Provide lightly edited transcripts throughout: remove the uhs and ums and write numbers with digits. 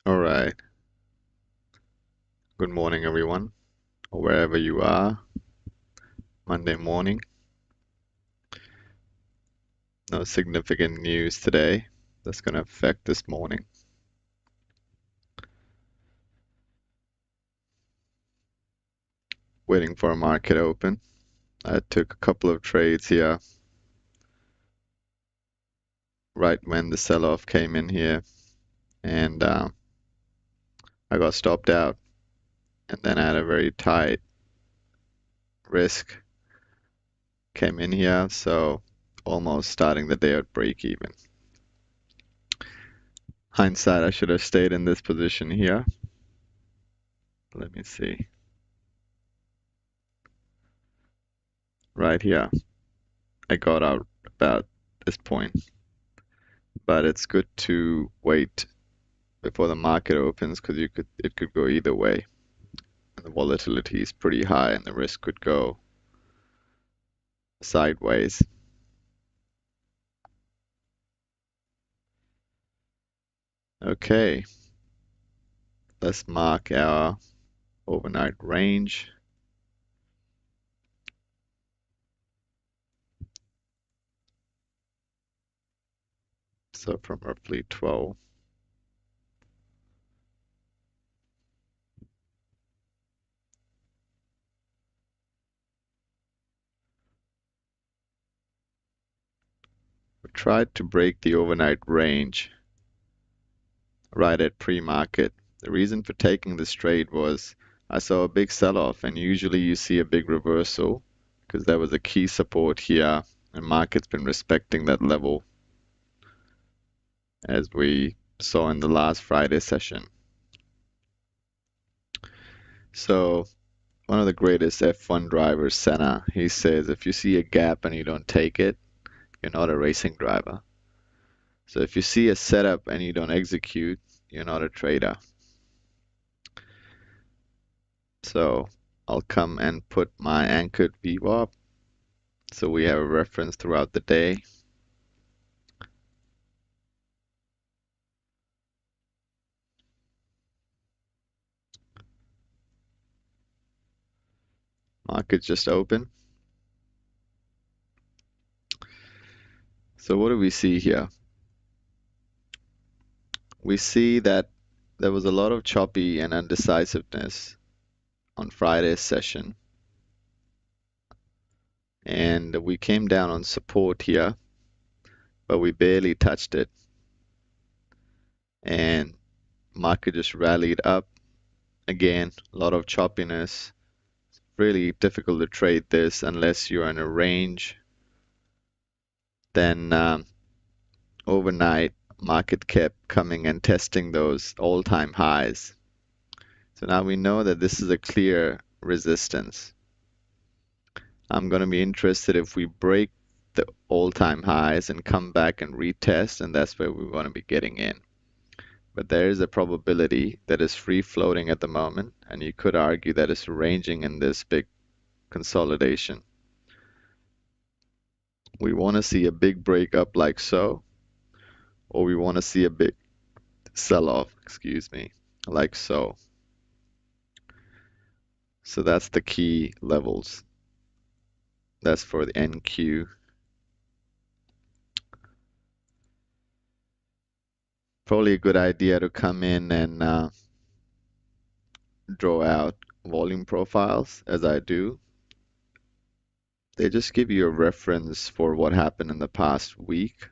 All right. Good morning, everyone, or wherever you are. Monday morning. No significant news today that's going to affect this morning. Waiting for a market open. I took a couple of trades here right when the sell-off came in here, and I got stopped out. And then I had a very tight risk. Came in here, so almost starting the day at break even. Hindsight, I should have stayed in this position here. Let me see. Right here. I got out about this point. But it's good to wait before the market opens because it could go either way. And the volatility is pretty high and the risk could go sideways. Okay, let's mark our overnight range. So from roughly 12. We tried to break the overnight range right at pre-market. The reason for taking this trade was I saw a big sell-off, and usually you see a big reversal because there was a key support here, and market's been respecting that level as we saw in the last Friday session. So one of the greatest F1 drivers, Senna, he says if you see a gap and you don't take it, you're not a racing driver. So if you see a setup and you don't execute, you're not a trader. So I'll come and put my anchored VWAP so we have a reference throughout the day. Market just open. So what do we see here? We see that there was a lot of choppy and undecisiveness on Friday's session. And we came down on support here, but we barely touched it. And market just rallied up. Again, a lot of choppiness. It's really difficult to trade this unless you're in a range. Then overnight, market kept coming and testing those all-time highs. So now we know that this is a clear resistance. I'm going to be interested if we break the all-time highs and come back and retest, and that's where we want to be getting in. But there is a probability that is free floating at the moment, and you could argue that it's ranging in this big consolidation. We want to see a big breakup like so, or we want to see a big sell-off, excuse me, like so. So that's the key levels. That's for the NQ. Probably a good idea to come in and draw out volume profiles as I do. They just give you a reference for what happened in the past week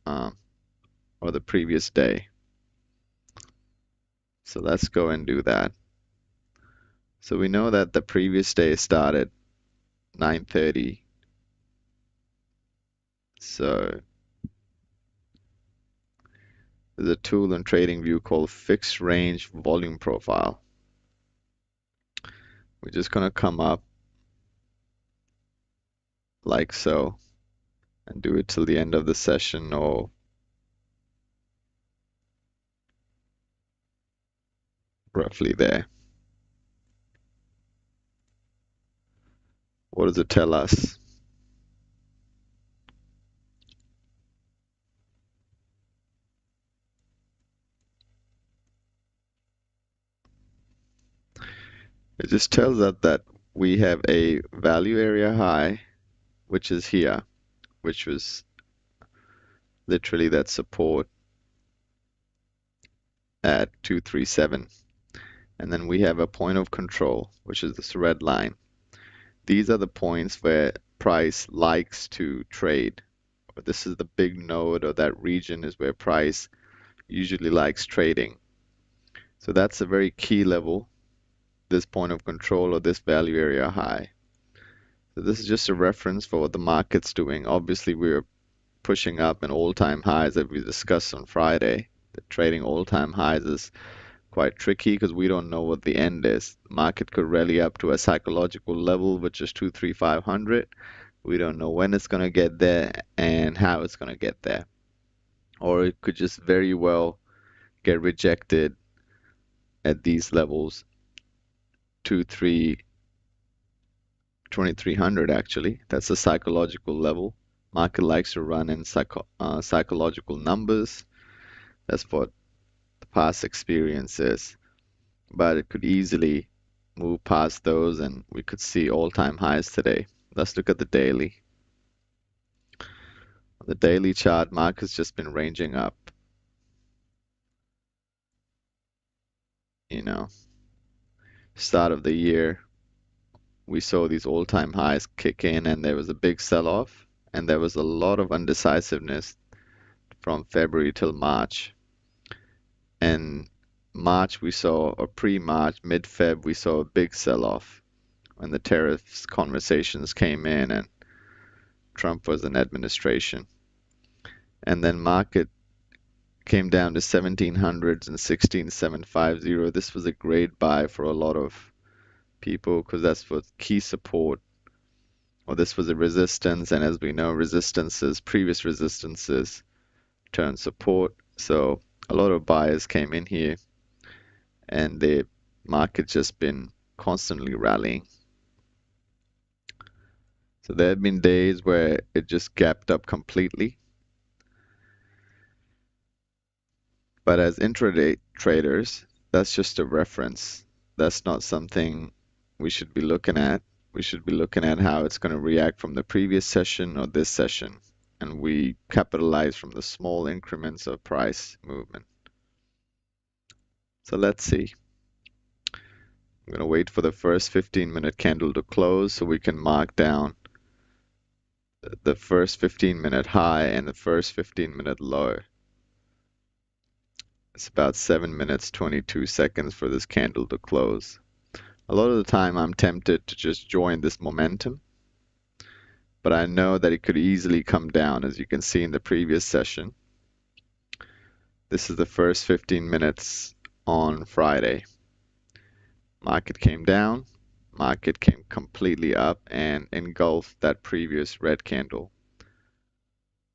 or the previous day. So let's go and do that. So we know that the previous day started 9:30. So there's a tool in TradingView called Fixed Range Volume Profile. We're just going to come up like so and do it till the end of the session or roughly there. What does it tell us? It just tells us that we have a value area high, which is here, which was literally that support at 237. And then we have a point of control, which is this red line. These are the points where price likes to trade. This is the big node, or that region is where price usually likes trading. So that's a very key level, this point of control or this value area high. So this is just a reference for what the market's doing. Obviously, we're pushing up an all-time highs that we discussed on Friday. The trading all-time highs is quite tricky because we don't know what the end is. The market could rally up to a psychological level, which is 2,3,500. We don't know when it's going to get there and how it's going to get there. Or it could just very well get rejected at these levels, 2,300 actually. That's a psychological level. Market likes to run in psychological numbers. That's what the past experience is. But it could easily move past those and we could see all-time highs today. Let's look at the daily. On the daily chart, market's just been ranging up. You know, start of the year, we saw these all-time highs kick in and there was a big sell-off and there was a lot of undecisiveness from February till March. And March we saw, or pre-March, mid-Feb, we saw a big sell-off when the tariffs conversations came in and Trump was in administration. And then market came down to 1700s and 16750. This was a great buy for a lot of people because that's what key support, or this was a resistance, and as we know, resistances, previous resistances turn support. So a lot of buyers came in here and the market just been constantly rallying. So there have been days where it just gapped up completely. But as intraday traders, that's just a reference. That's not something we should be looking at. We should be looking at how it's going to react from the previous session or this session. And we capitalize from the small increments of price movement. So let's see. I'm going to wait for the first 15-minute candle to close so we can mark down the first 15-minute high and the first 15-minute low. It's about 7 minutes 22 seconds for this candle to close. A lot of the time I'm tempted to just join this momentum, but I know that it could easily come down, as you can see in the previous session. This is the first 15 minutes on Friday. Market came down, market came completely up and engulfed that previous red candle.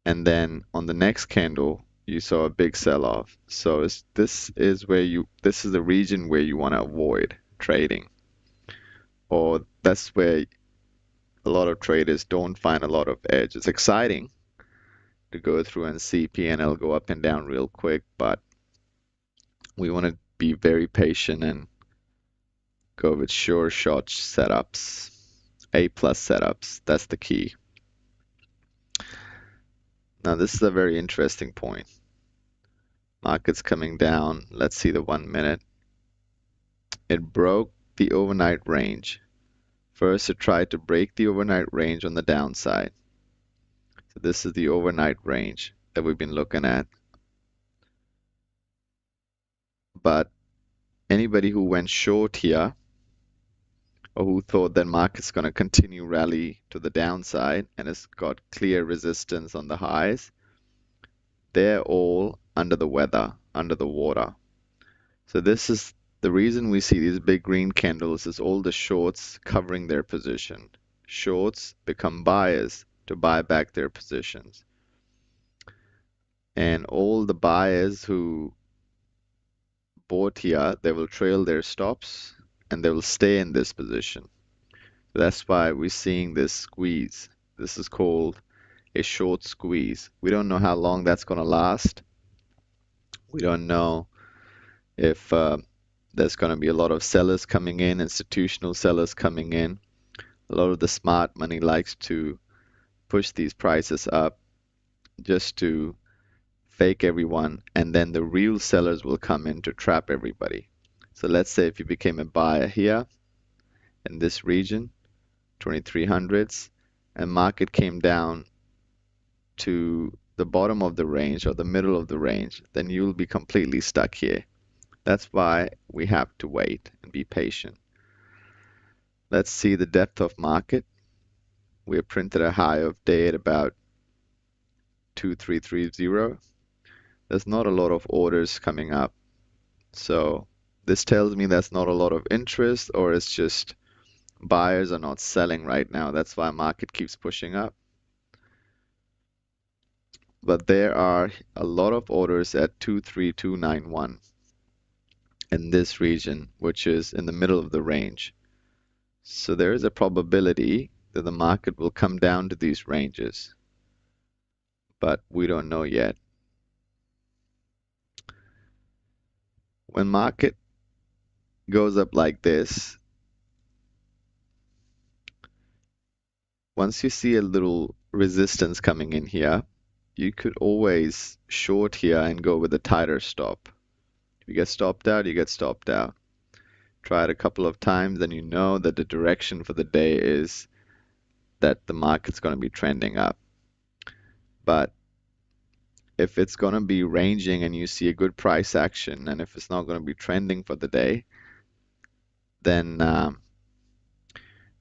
And then on the next candle, you saw a big sell-off. So this is the region where you want to avoid trading, or that's where a lot of traders don't find a lot of edge. It's exciting to go through and see P&L go up and down real quick, but we want to be very patient and go with sure shot setups, A plus setups. That's the key. Now this is a very interesting point. Market's coming down. Let's see the 1 minute. It broke the overnight range. First, it tried to break the overnight range on the downside. So this is the overnight range that we've been looking at. But anybody who went short here, or who thought that market's going to continue rally to the downside and it's got clear resistance on the highs, they're all under the weather, under the water. So this is the reason we see these big green candles is all the shorts covering their position. Shorts become buyers to buy back their positions. And all the buyers who bought here, they will trail their stops and they will stay in this position. That's why we're seeing this squeeze. This is called a short squeeze. We don't know how long that's going to last. We don't know if there's going to be a lot of sellers coming in, institutional sellers coming in. A lot of the smart money likes to push these prices up just to fake everyone, and then the real sellers will come in to trap everybody. So let's say if you became a buyer here in this region, 2300s, and market came down to the bottom of the range or the middle of the range, then you'll be completely stuck here. That's why we have to wait and be patient. Let's see the depth of market. We have printed a high of day at about 2330. There's not a lot of orders coming up. So this tells me there's not a lot of interest, or it's just buyers are not selling right now. That's why market keeps pushing up. But there are a lot of orders at 23291 in this region, which is in the middle of the range. So there is a probability that the market will come down to these ranges, but we don't know yet. When market goes up like this, once you see a little resistance coming in here, you could always short here and go with a tighter stop. If you get stopped out, you get stopped out. Try it a couple of times, and you know that the direction for the day is that the market's going to be trending up. But if it's going to be ranging and you see a good price action, and if it's not going to be trending for the day, then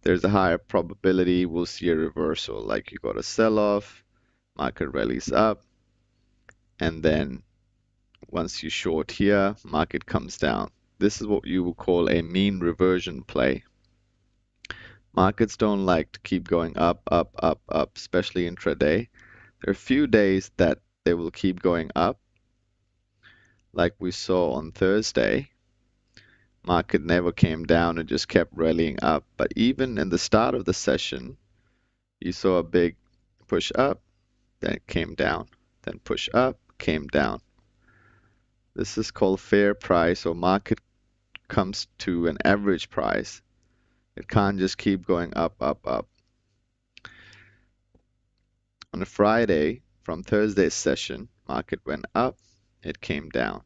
there's a higher probability we'll see a reversal. Like you got a sell-off, market rallies up, and then once you short here, market comes down. This is what you will call a mean reversion play. Markets don't like to keep going up, up, up, up, especially intraday. There are a few days that they will keep going up, like we saw on Thursday. Market never came down and just kept rallying up. But even in the start of the session, you saw a big push up, then it came down, then push up, came down. This is called fair price, or market comes to an average price. It can't just keep going up, up, up. On a Friday, from Thursday's session, market went up, it came down.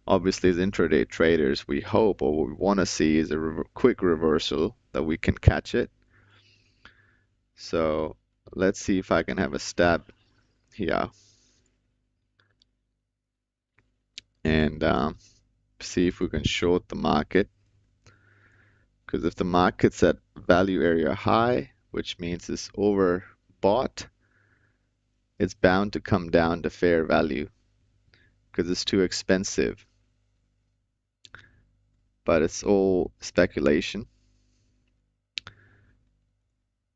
Obviously, as intraday traders, we hope, or what we want to see is a quick reversal that we can catch it. So let's see if I can have a stab here and see if we can short the market. Because if the market's at value area high, which means it's overbought, it's bound to come down to fair value because it's too expensive. But it's all speculation.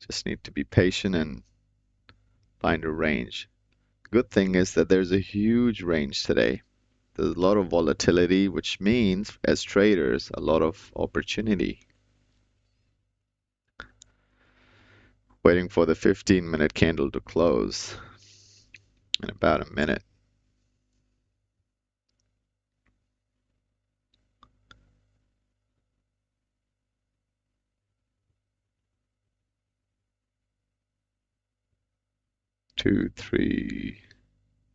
Just need to be patient and find a range. Good thing is that there's a huge range today. There's a lot of volatility, which means, as traders, a lot of opportunity. Waiting for the 15-minute candle to close in about a minute. Two, three,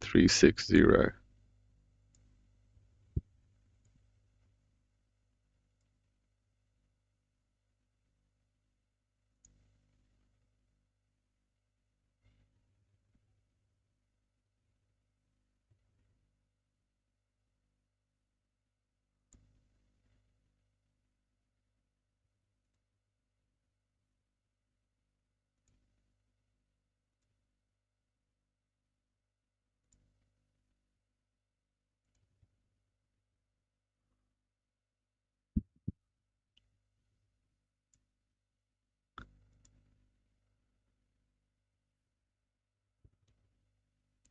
360.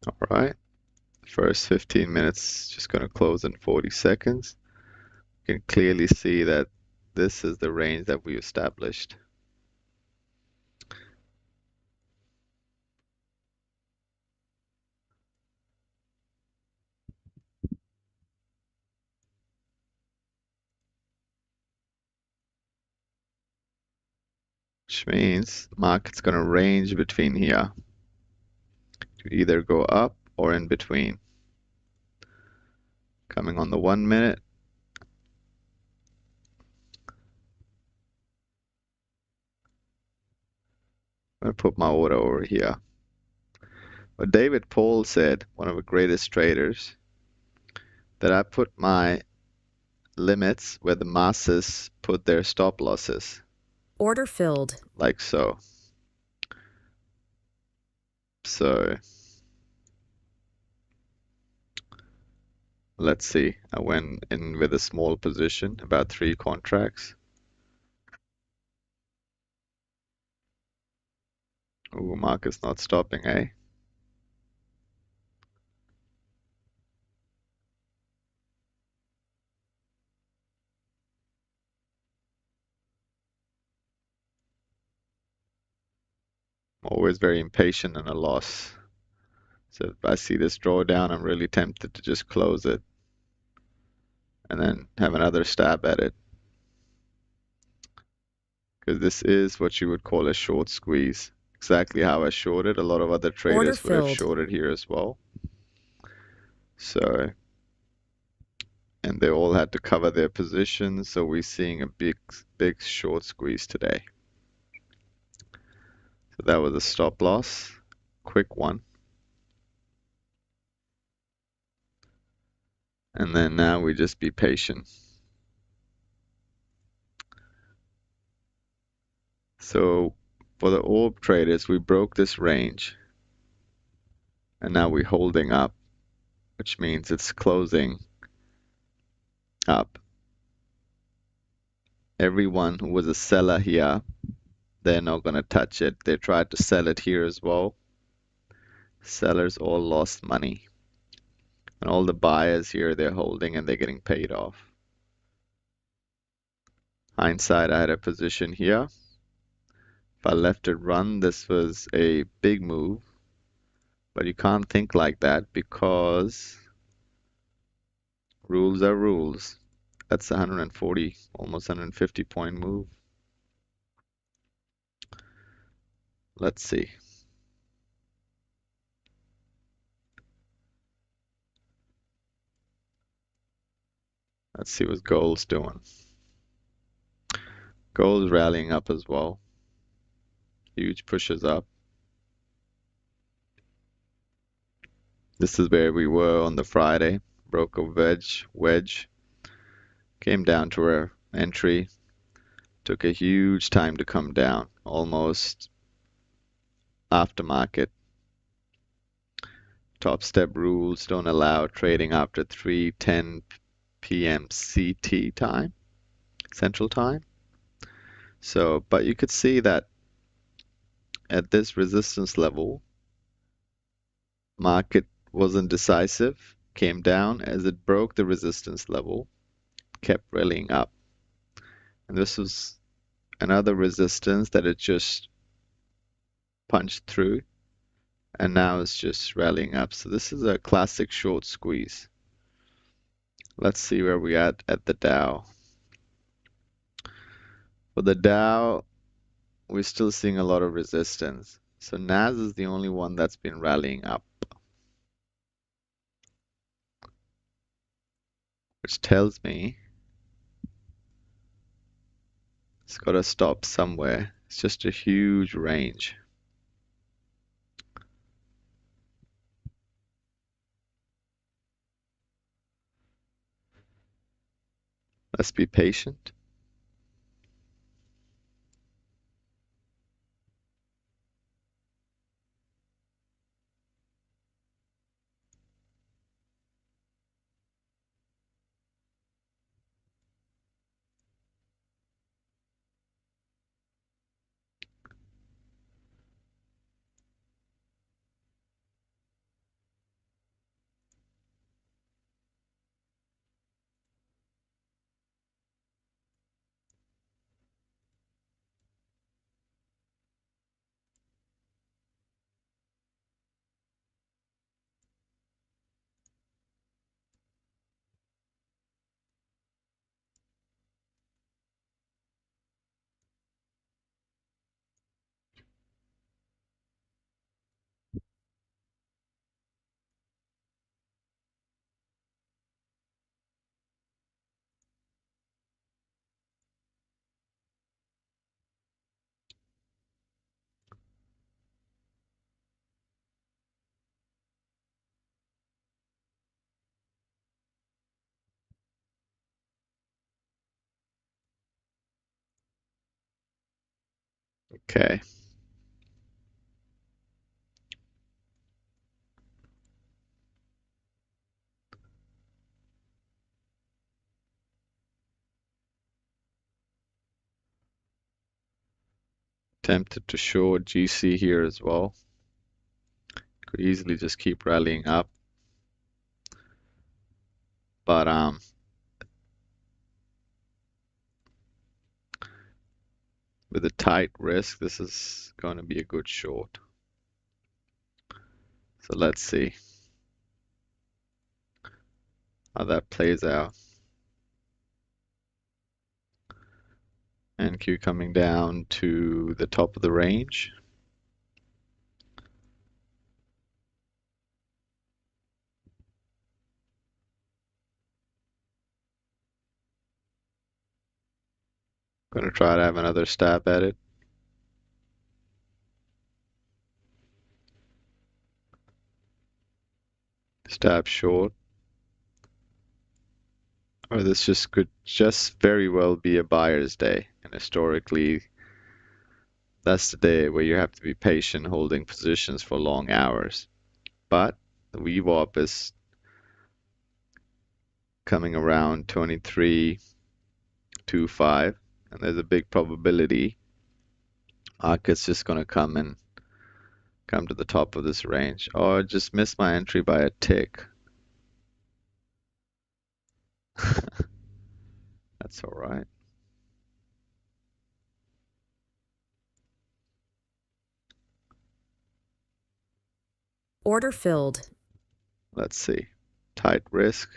All right. First 15 minutes just going to close in 40 seconds. You can clearly see that this is the range that we established. which means market's going to range between here to either go up or in between. Coming on the 1 minute. I'm going to put my order over here. But David Paul said, one of the greatest traders, that I put my limits where the masses put their stop losses. Order filled. Like so. So let's see. I went in with a small position, about 3 contracts. Ooh, market's not stopping, eh? I'm always very impatient in a loss. So if I see this drawdown, I'm really tempted to just close it and then have another stab at it. Because this is what you would call a short squeeze. Exactly how I shorted. A lot of other traders would have shorted here as well. So, and they all had to cover their positions. So we're seeing a big short squeeze today. So that was a stop loss. Quick one. And then now we just be patient. So for the orb traders, we broke this range. And now we're holding up, which means it's closing up. Everyone who was a seller here, they're not going to touch it. They tried to sell it here as well. Sellers all lost money. And all the buyers here, they're holding and they're getting paid off. Hindsight, I had a position here. If I left it run, this was a big move. But you can't think like that because rules are rules. That's 140, almost 150 point move. Let's see. Let's see what gold's doing. Gold's rallying up as well. Huge pushes up. This is where we were on the Friday. Broke a wedge. Came down to our entry. Took a huge time to come down. Almost aftermarket. Topstep rules don't allow trading after 3:10 p.m. CT time, Central Time. So, but you could see that at this resistance level, market wasn't decisive, came down as it broke the resistance level, kept rallying up. And this was another resistance that it just punched through, and now it's just rallying up. So this is a classic short squeeze. Let's see where we at the Dow. For the Dow, we're still seeing a lot of resistance. So NAS is the only one that's been rallying up, which tells me it's got to stop somewhere. It's just a huge range. Let's be patient. Okay. Tempted to short GC here as well. Could easily just keep rallying up. But with a tight risk, this is going to be a good short. So let's see how that plays out. NQ coming down to the top of the range. Going to try to have another stab at it. Stab short. Or this just could just very well be a buyer's day. And historically, that's the day where you have to be patient holding positions for long hours. But the VWAP is coming around 23.25, and there's a big probability market's just going to come to the top of this range. Oh, I just missed my entry by a tick. That's all right. Order filled. Let's see. Tight risk.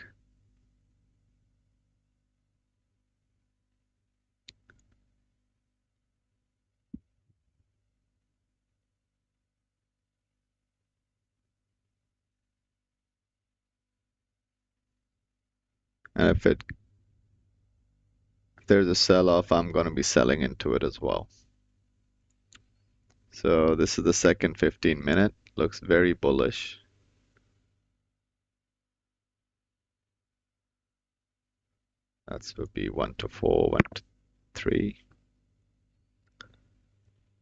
And if there's a sell-off, I'm going to be selling into it as well. So this is the second 15 minute. Looks very bullish. That's would be 1 to 4, 1 to 3.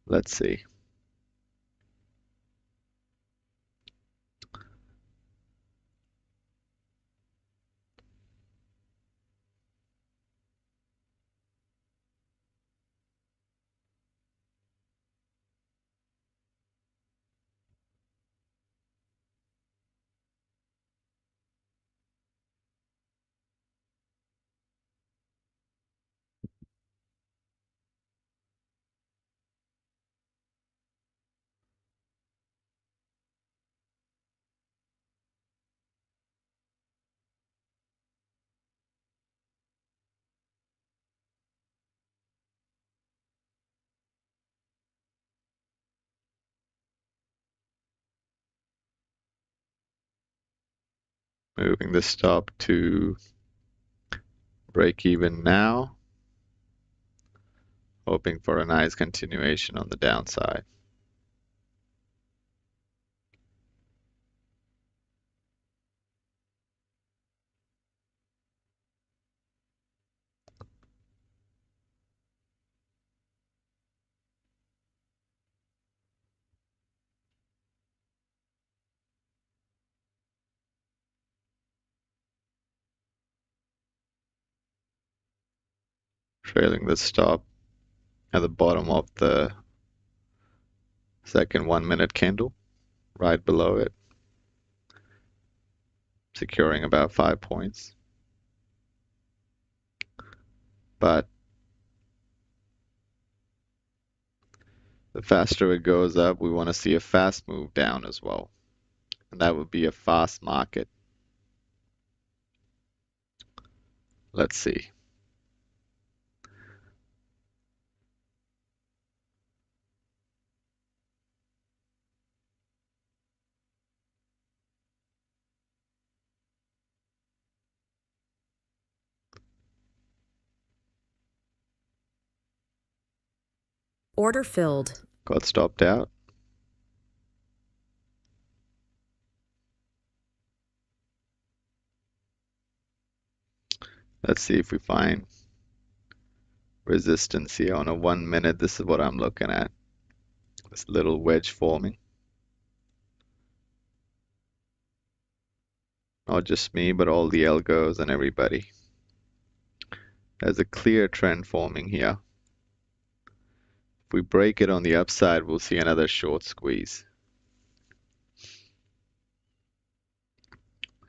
Let's see. Moving the stop to break even now. Hoping for a nice continuation on the downside. Trailing the stop at the bottom of the second 1 minute candle, right below it, securing about 5 points. But the faster it goes up, we want to see a fast move down as well. And that would be a fast market. Let's see. Order filled. Got stopped out. Let's see if we find resistance here on a 1 minute. This is what I'm looking at. This little wedge forming. Not just me, but all the algos and everybody. There's a clear trend forming here. If we break it on the upside, we'll see another short squeeze.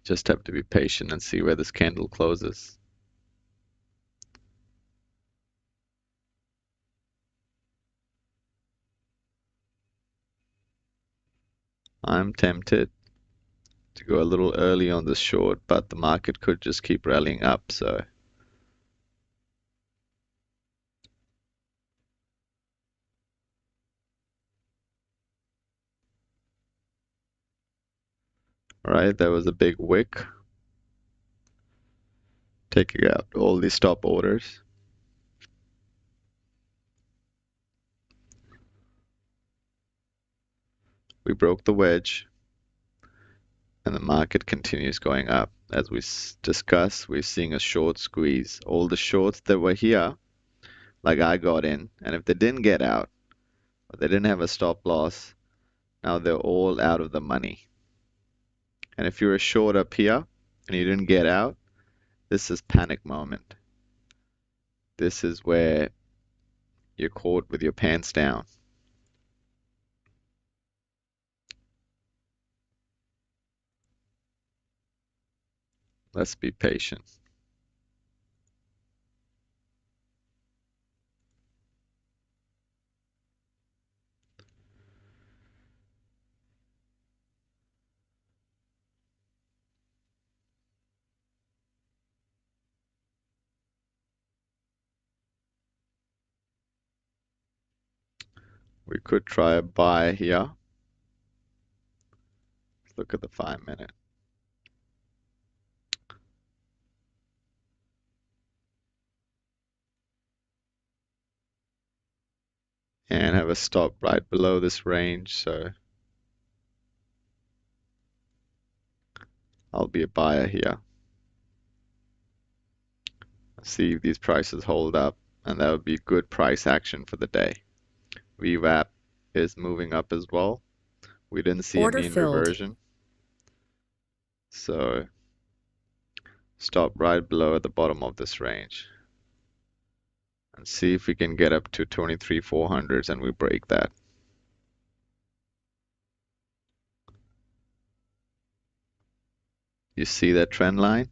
Just have to be patient and see where this candle closes. I'm tempted to go a little early on this short, but the market could just keep rallying up, so all right, there was a big wick, taking out all these stop orders. We broke the wedge, and the market continues going up. As we discussed, we're seeing a short squeeze. All the shorts that were here, like I got in, and if they didn't get out, or they didn't have a stop loss, now they're all out of the money. And if you're a short up here and you didn't get out, this is panic moment. This is where you're caught with your pants down. Let's be patient. We could try a buy here. Let's look at the 5-minute. And have a stop right below this range, so I'll be a buyer here. See if these prices hold up, and that would be good price action for the day. VWAP is moving up as well. We didn't see a Order mean filled. reversion, so stop right below at the bottom of this range. And see if we can get up to 23,400s and we break that. You see that trend line?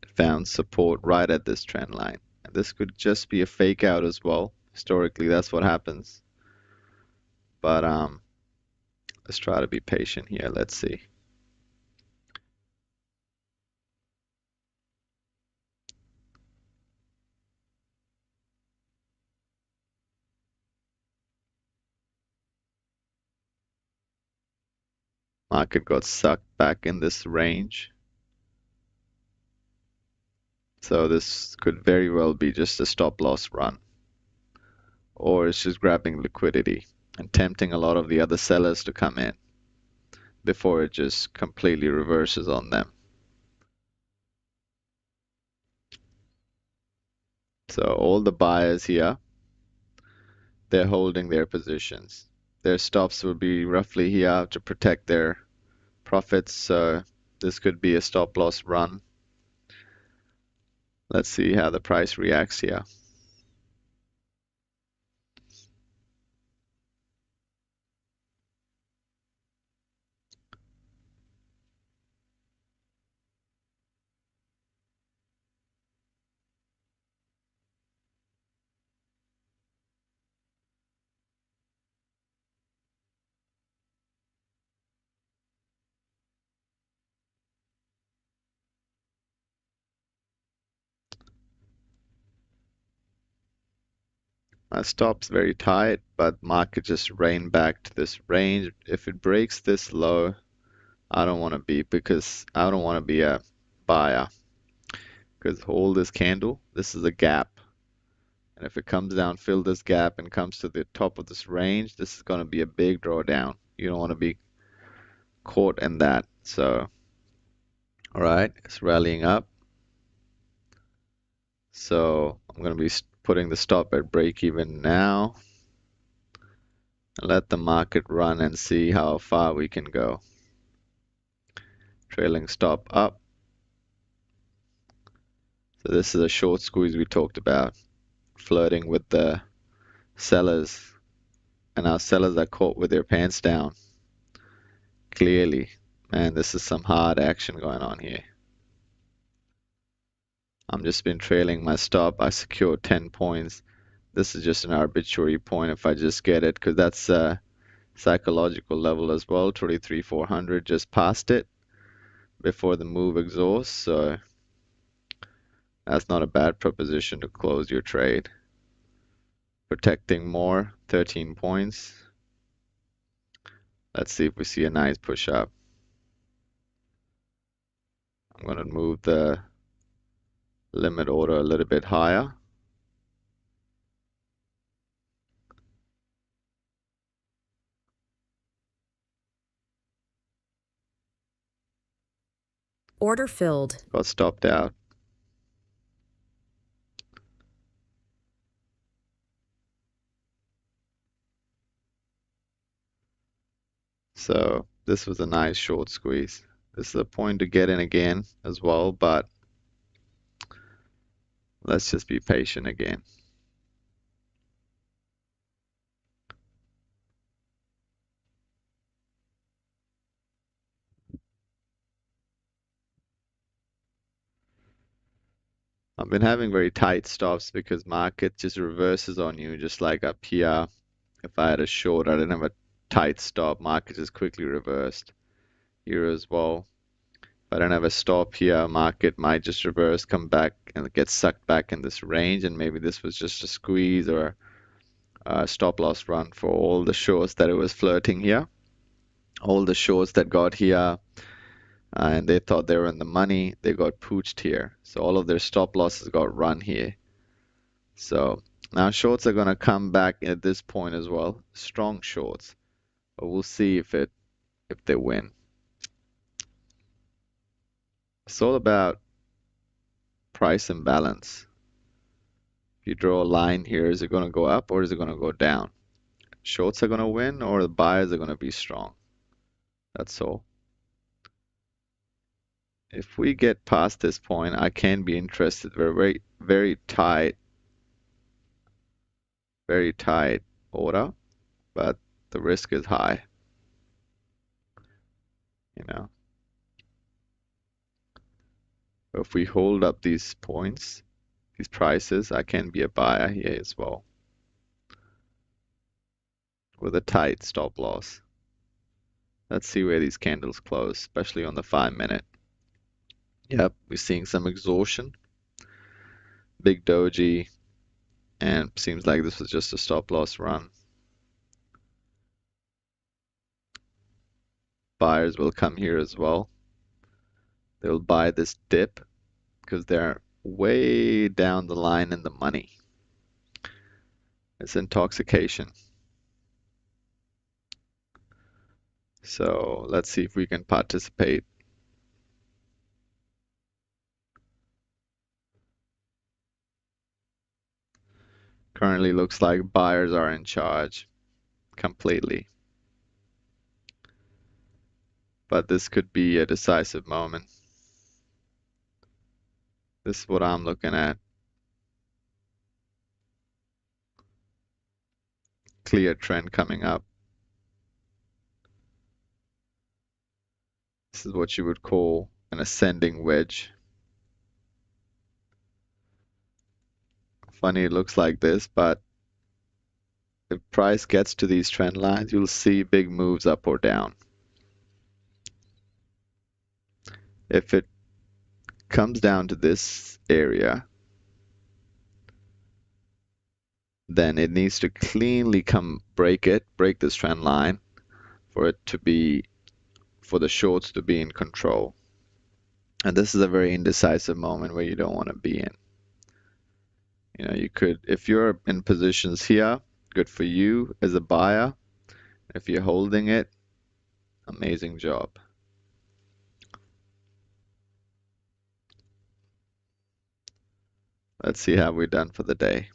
It found support right at this trend line. And this could just be a fake out as well. Historically, that's what happens. But let's try to be patient here. Let's see. Market got sucked back in this range. So this could very well be just a stop loss run. Or it's just grabbing liquidity and tempting a lot of the other sellers to come in before it just completely reverses on them. So all the buyers here, they're holding their positions. Their stops will be roughly here to protect their profits. So this could be a stop loss run. Let's see how the price reacts here. My stop's very tight, but market just rained back to this range. If it breaks this low, I don't want to be a buyer because hold this candle. This is a gap, and if it comes down, fill this gap and comes to the top of this range, this is going to be a big drawdown. You don't want to be caught in that. So, all right, it's rallying up. So I'm going to be putting the stop at break even now. Let the market run and see how far we can go. Trailing stop up. So this is a short squeeze we talked about, flirting with the sellers, and our sellers are caught with their pants down. Clearly, man, this is some hard action going on here. I'm just been trailing my stop. I secured 10 points. This is just an arbitrary point if I just get it, because that's a psychological level as well. 23,400, just passed it before the move exhausts, so that's not a bad proposition to close your trade. Protecting more, 13 points. Let's see if we see a nice push up. I'm going to move the limit order a little bit higher. Order filled. Got stopped out. So this was a nice short squeeze. This is a point to get in again as well, but let's just be patient again. I've been having very tight stops because market just reverses on you, just like up here. If I had a short, I didn't have a tight stop. Market just quickly reversed here as well. If I don't have a stop here, market might just reverse, come back, and get sucked back in this range. And maybe this was just a squeeze or a stop loss run for all the shorts that it was flirting here. All the shorts that got here and they thought they were in the money, they got pooched here. So all of their stop losses got run here. So now shorts are going to come back at this point as well, strong shorts. But we'll see if they win. It's all about price and balance. If you draw a line here, is it going to go up or is it going to go down? Shorts are going to win or the buyers are going to be strong. That's all. If we get past this point, I can be interested. We're very tight order, but the risk is high, you know. If we hold up these points, these prices, I can be a buyer here as well with a tight stop loss. Let's see where these candles close, especially on the 5-minute. Yep, we're seeing some exhaustion, big doji, and seems like this was just a stop loss run. Buyers will come here as well. They'll buy this dip because they're way down the line in the money. It's intoxication. So let's see if we can participate. Currently looks like buyers are in charge completely. But this could be a decisive moment. This is what I'm looking at. Clear trend coming up. This is what you would call an ascending wedge. Funny it looks like this, but if price gets to these trend lines, you'll see big moves up or down. If it comes down to this area, then it needs to cleanly break this trend line for the shorts to be in control. And this is a very indecisive moment where you don't want to be in. You know, if you're in positions here, good for you as a buyer. If you're holding it, amazing job. Let's see how we're done for the day.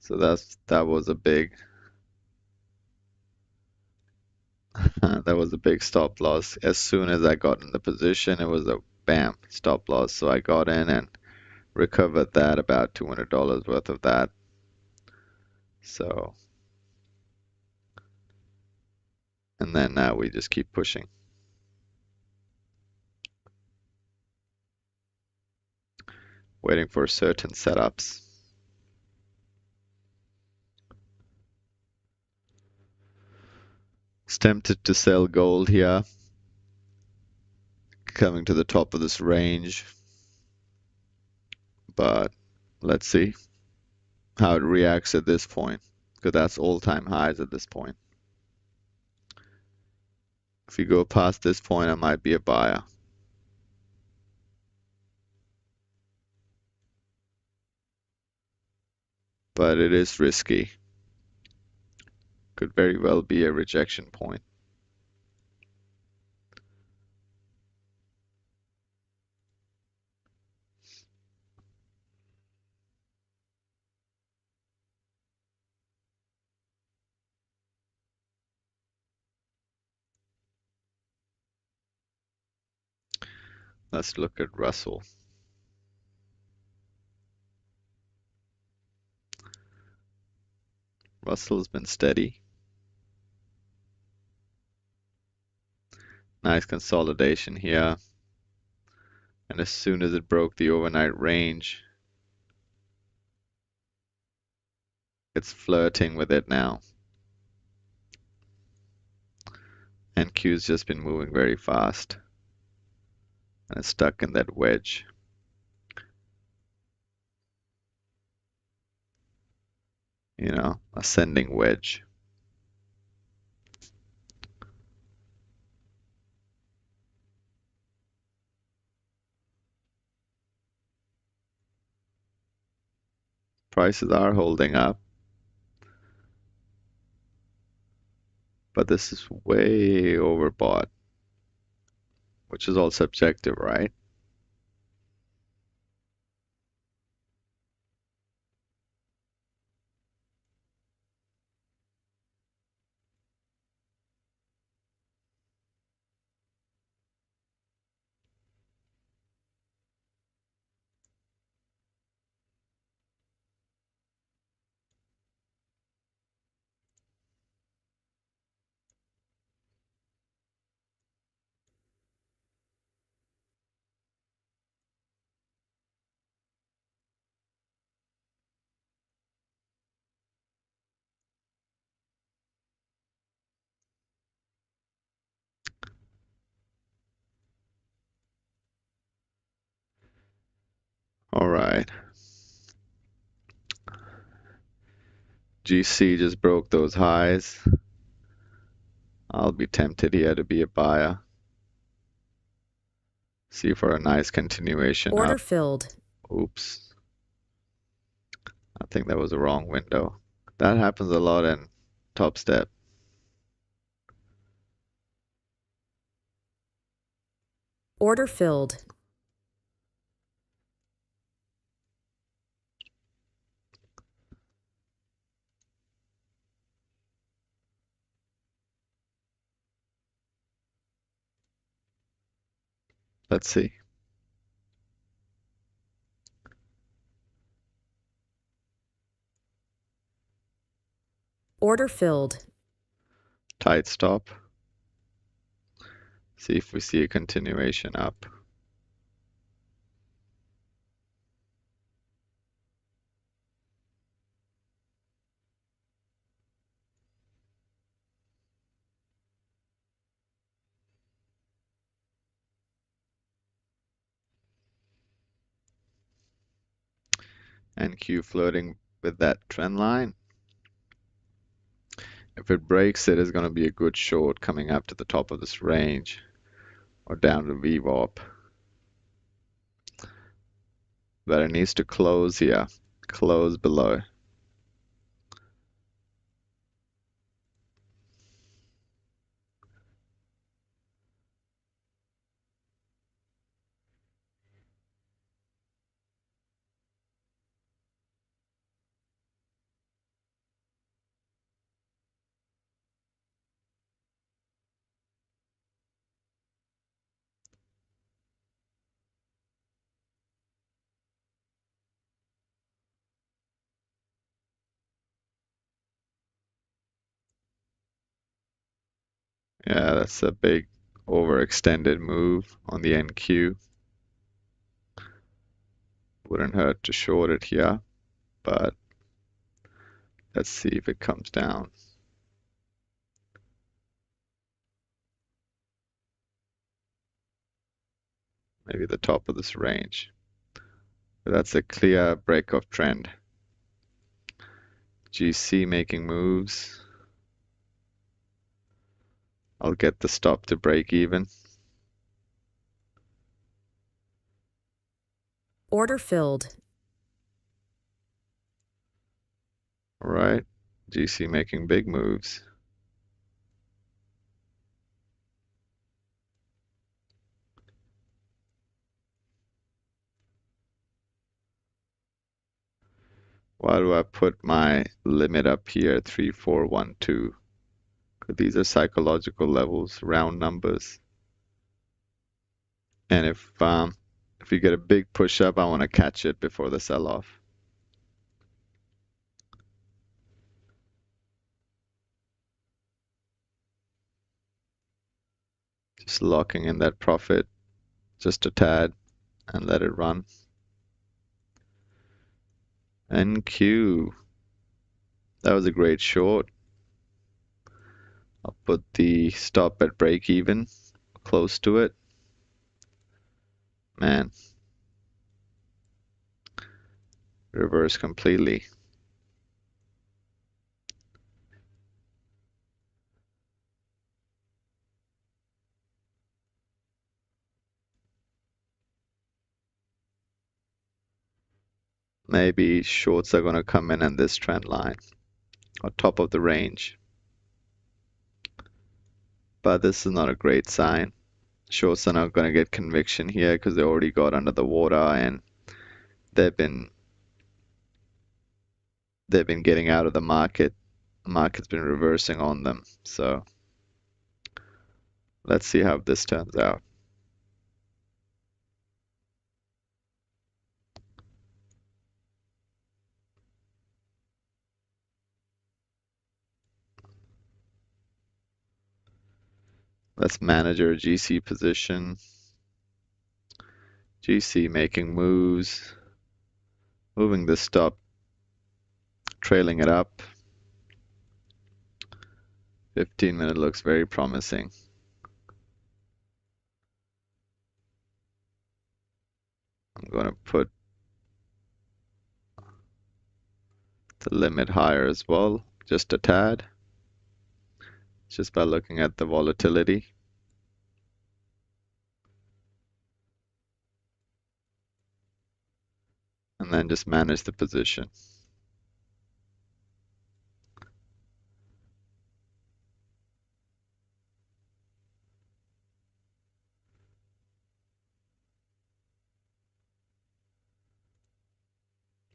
So that was a big that was a big stop loss. As soon as I got in the position, it was a bam stop loss. So I got in and recovered that about $200 worth of that. So and then now we just keep pushing, waiting for certain setups. It's tempted to sell gold here, coming to the top of this range, but let's see how it reacts at this point, because that's all-time highs at this point. If you go past this point, I might be a buyer, but it is risky. Could very well be a rejection point. Let's look at Russell. Russell's been steady. Nice consolidation here. And as soon as it broke the overnight range, it's flirting with it now. And Q's just been moving very fast. And it's stuck in that wedge. You know, ascending wedge. Prices are holding up, but this is way overbought, which is all subjective, right? All right. GC just broke those highs. I'll be tempted here to be a buyer. See for a nice continuation Order up. filled. Oops. I think that was the wrong window. That happens a lot in Topstep. Order filled. Let's see. Order filled. Tight stop. See if we see a continuation up. And Q flirting with that trend line. If it breaks it, it's going to be a good short coming up to the top of this range or down to VWAP. But it needs to close here, close below. Yeah, that's a big overextended move on the NQ. Wouldn't hurt to short it here, but let's see if it comes down. Maybe the top of this range. But that's a clear break of trend. GC making moves. I'll get the stop to break even. Order filled. All right, GC making big moves. Why do I put my limit up here, 3412? Because these are psychological levels, round numbers. And if you get a big push up, I want to catch it before the sell-off. Just locking in that profit just a tad and let it run. NQ. That was a great short. I'll put the stop at break even, close to it. Man, reverse completely. Maybe shorts are going to come in this trend line or top of the range. But this is not a great sign. Shorts are not going to get conviction here because they already got under the water and they've been getting out of the market. The market's been reversing on them. So let's see how this turns out. Let's manage our GC position. GC making moves, moving the stop, trailing it up. 15-minute looks very promising. I'm going to put the limit higher as well, just a tad, just by looking at the volatility. And then just manage the position.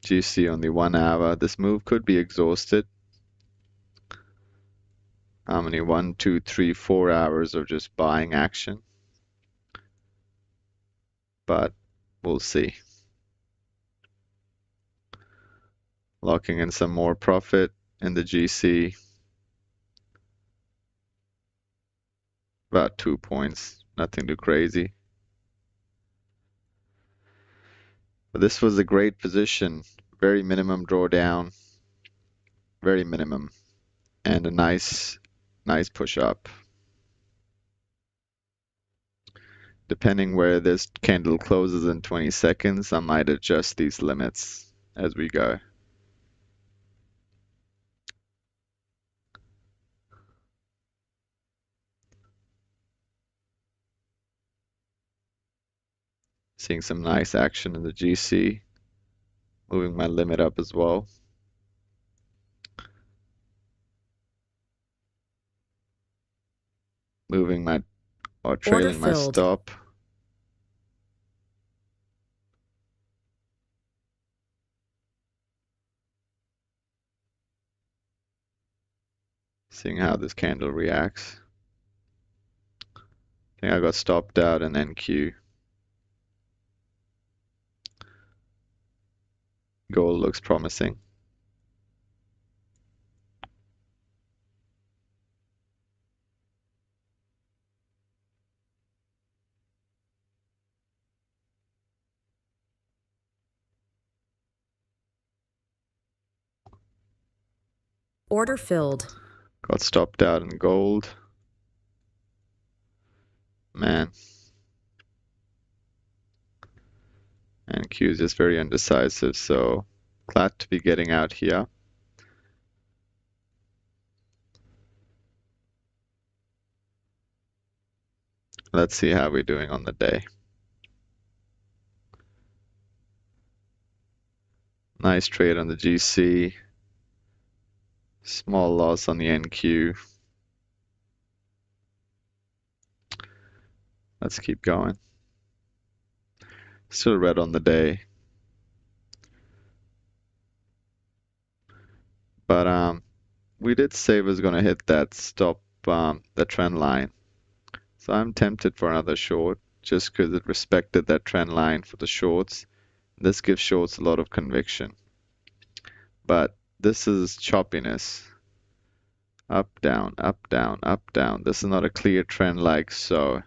GC on the 1 hour. This move could be exhausted. How many? 1, 2, 3, 4 hours of just buying action. But we'll see. Locking in some more profit in the GC. About 2 points. Nothing too crazy. But this was a great position. Very minimum drawdown. Very minimum. And a nice push up. Depending where this candle closes in 20 seconds, I might adjust these limits as we go. Seeing some nice action in the GC. Moving my limit up as well. Moving my, or Order trailing my filled. stop. Seeing how this candle reacts. I think I got stopped out in NQ. Gold looks promising. Order filled. Got stopped out in gold. Man, and Q is just very undecisive, so glad to be getting out here. Let's see how we're doing on the day. Nice trade on the GC. Small loss on the NQ. Let's keep going. Still red on the day. But we did say it was going to hit that stop, the trend line. So I'm tempted for another short just because it respected that trend line for the shorts. This gives shorts a lot of conviction. But this is choppiness. Up, down, up, down, up, down. This is not a clear trend like so.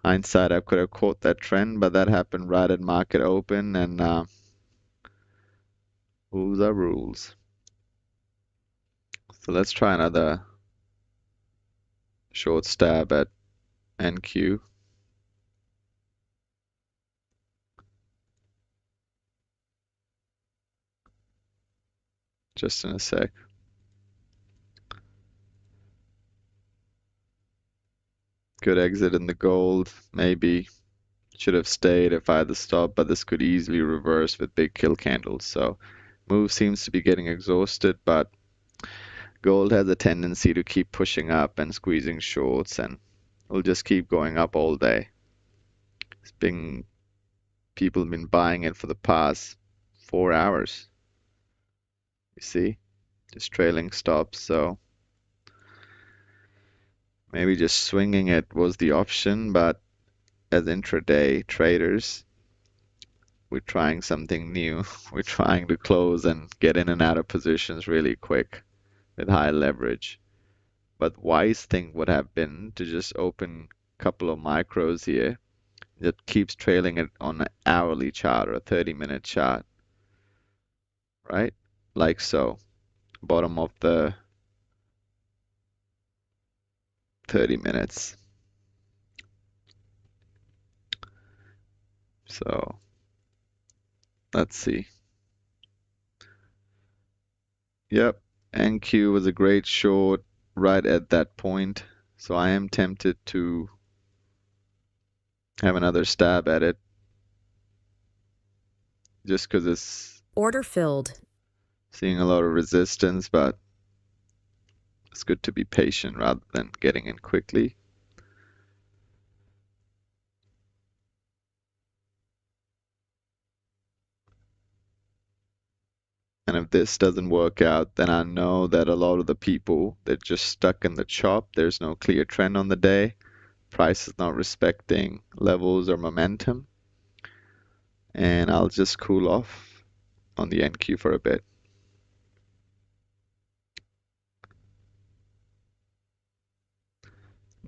Hindsight, I could have caught that trend, but that happened right at market open, and rules are rules. So let's try another short stab at NQ. Just in a sec. Good exit in the gold. Maybe should have stayed if I had the stop, but this could easily reverse with big kill candles. So move seems to be getting exhausted, but gold has a tendency to keep pushing up and squeezing shorts, and will just keep going up all day. It's been People have been buying it for the past 4 hours. You see, just trailing stops. So maybe just swinging it was the option, but as intraday traders, we're trying something new. We're trying to close and get in and out of positions really quick with high leverage. But wise thing would have been to just open a couple of micros here that keeps trailing it on an hourly chart or a 30-minute chart, right? Like so. Bottom of the 30 minutes. So let's see. Yep, NQ was a great short right at that point. So I am tempted to have another stab at it just because it's Order filled. seeing a lot of resistance, but it's good to be patient rather than getting in quickly. And if this doesn't work out, then I know that a lot of the people that just stuck in the chop, there's no clear trend on the day. Price is not respecting levels or momentum. And I'll just cool off on the NQ for a bit.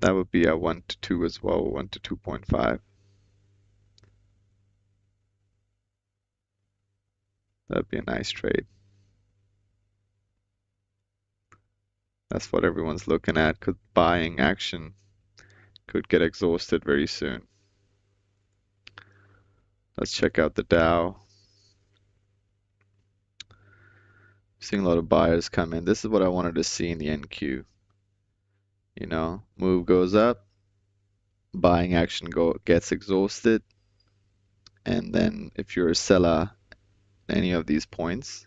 That would be a 1 to 2 as well, 1 to 2.5. That'd be a nice trade. That's what everyone's looking at, because buying action could get exhausted very soon. Let's check out the Dow. Seeing a lot of buyers come in. This is what I wanted to see in the NQ. You know, move goes up, buying action gets exhausted, and then if you're a seller any of these points,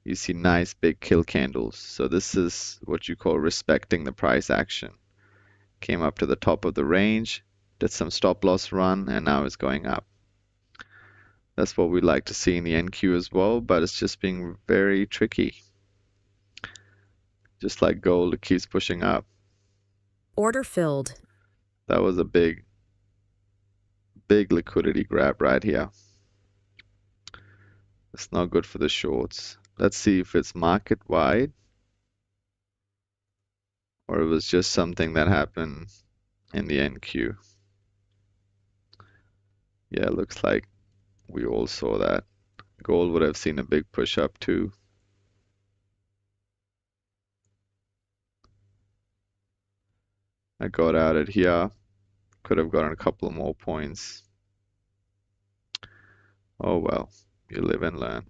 you see nice big kill candles. So this is what you call respecting the price action. Came up to the top of the range, did some stop loss run, and now it's going up. That's what we'd like to see in the NQ as well, but it's just being very tricky. Just like gold, it keeps pushing up. Order filled. That was a big, big liquidity grab right here. It's not good for the shorts. Let's see if it's market wide or it was just something that happened in the NQ. Yeah, it looks like we all saw that. Gold would have seen a big push up too. I got out at here. Could have gotten a couple more points. Oh well, you live and learn.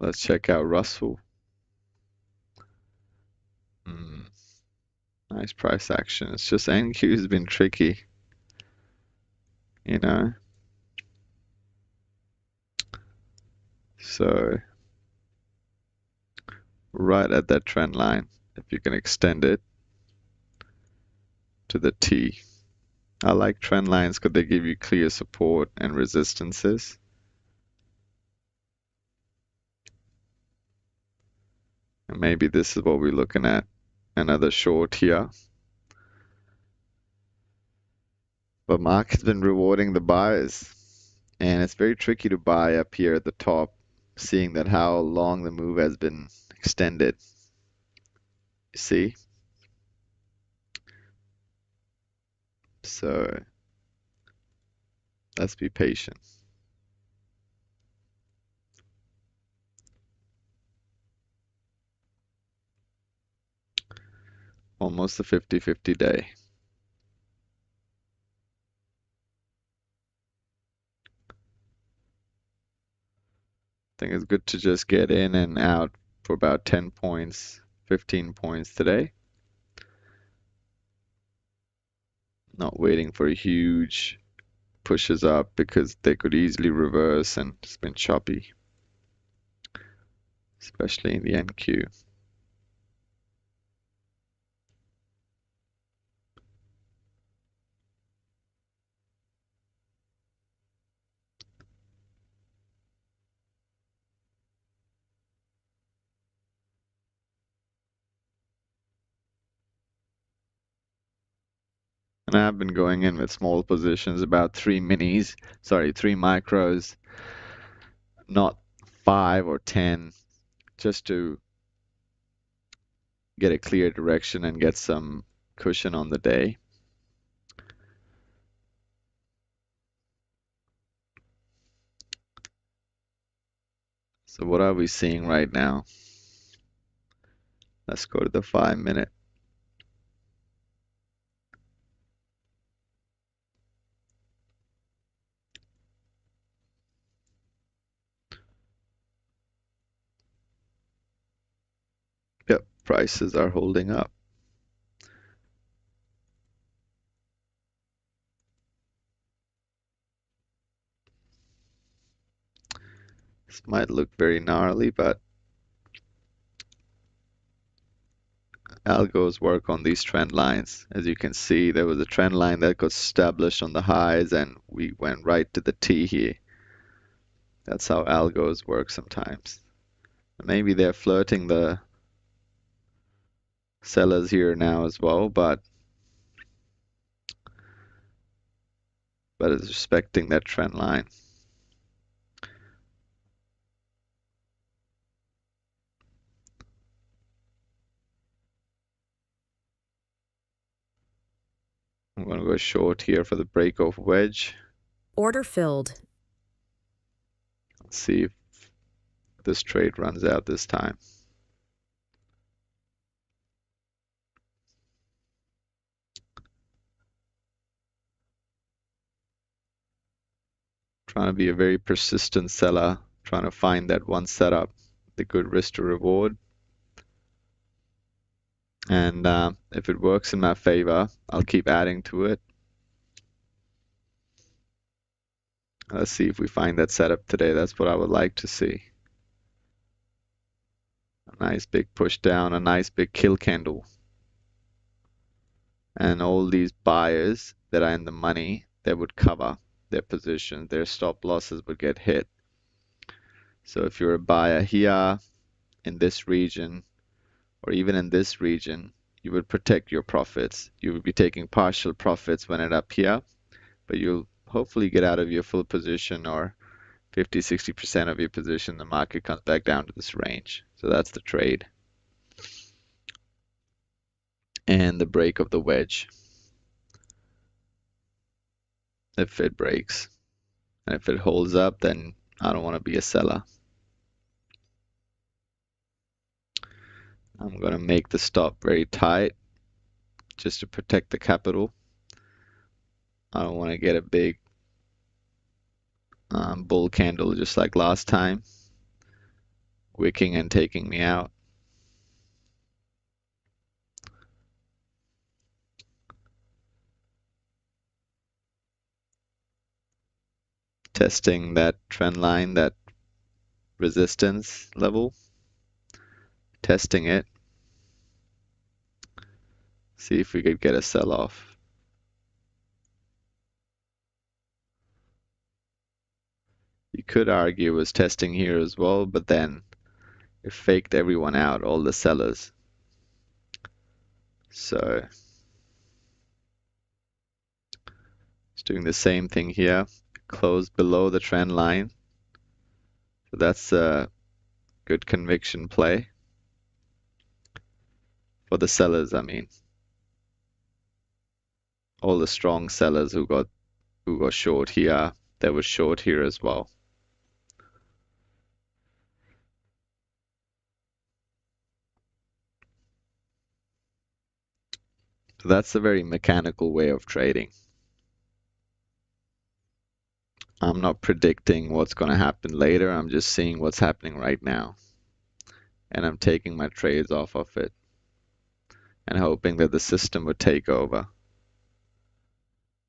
Let's check out Russell. Hmm, nice price action. It's just NQ has been tricky, you know. So right at that trend line, if you can extend it to the T. I like trend lines because they give you clear support and resistances. And maybe this is what we're looking at. Another short here. But market's been rewarding the buyers. And it's very tricky to buy up here at the top, seeing that how long the move has been extended. You see? So let's be patient. Almost a 50-50 day. I think it's good to just get in and out for about 10 points, 15 points today. Not waiting for huge pushes up because they could easily reverse and it's been choppy, especially in the NQ. And I've been going in with small positions, about three micros, not 5 or 10, just to get a clear direction and get some cushion on the day. So what are we seeing right now? Let's go to the 5 minute. Yep, prices are holding up. This might look very gnarly, but algos work on these trend lines. As you can see, there was a trend line that got established on the highs and we went right to the T here. That's how algos work sometimes. Maybe they're flirting the sellers here now as well, but it's respecting that trend line. I'm going to go short here for the break of wedge. Order filled. Let's see if this trade runs out this time. Trying to be a very persistent seller, trying to find that one setup, the good risk to reward. And if it works in my favor, I'll keep adding to it. Let's see if we find that setup today. That's what I would like to see. A nice big push down, a nice big kill candle. And all these buyers that are in the money, they would cover their position. Their stop losses would get hit. So if you're a buyer here in this region, or even in this region, you would protect your profits. You would be taking partial profits when it up here, but you'll hopefully get out of your full position or 50-60% of your position, the market comes back down to this range. So that's the trade. And the break of the wedge, if it breaks. And if it holds up, then I don't want to be a seller. I'm going to make the stop very tight just to protect the capital. I don't want to get a big bull candle just like last time, wicking and taking me out. Testing that trend line, that resistance level, testing it, see if we could get a sell-off. You could argue it was testing here as well, but then it faked everyone out, all the sellers. So it's doing the same thing here, close below the trend line. So that's a good conviction play for the sellers, I mean. All the strong sellers who got short here, they were short here as well. So that's a very mechanical way of trading. I'm not predicting what's going to happen later. I'm just seeing what's happening right now. And I'm taking my trades off of it and hoping that the system would take over,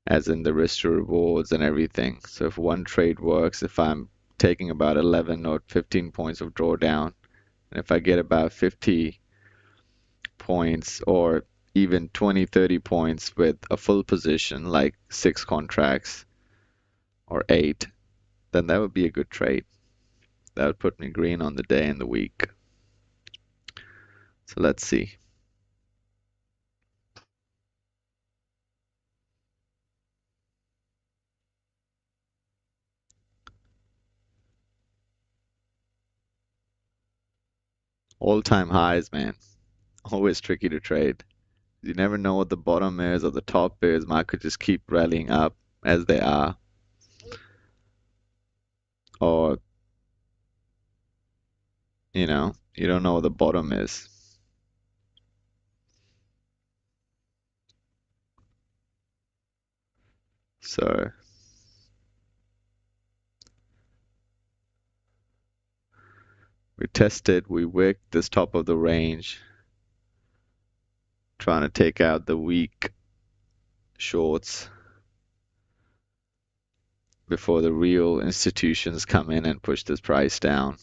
as in the risk to rewards and everything. So if one trade works, if I'm taking about 11 or 15 points of drawdown, and if I get about 50 points or even 20, 30 points with a full position, like 6 contracts or 8, then that would be a good trade. That would put me green on the day and the week. So let's see. All-time highs, man. Always tricky to trade. You never know what the bottom is or the top is. Market just keep rallying up as they are. Or, you don't know what the bottom is. So we tested, we wicked this top of the range, trying to take out the weak shorts before the real institutions come in and push this price down.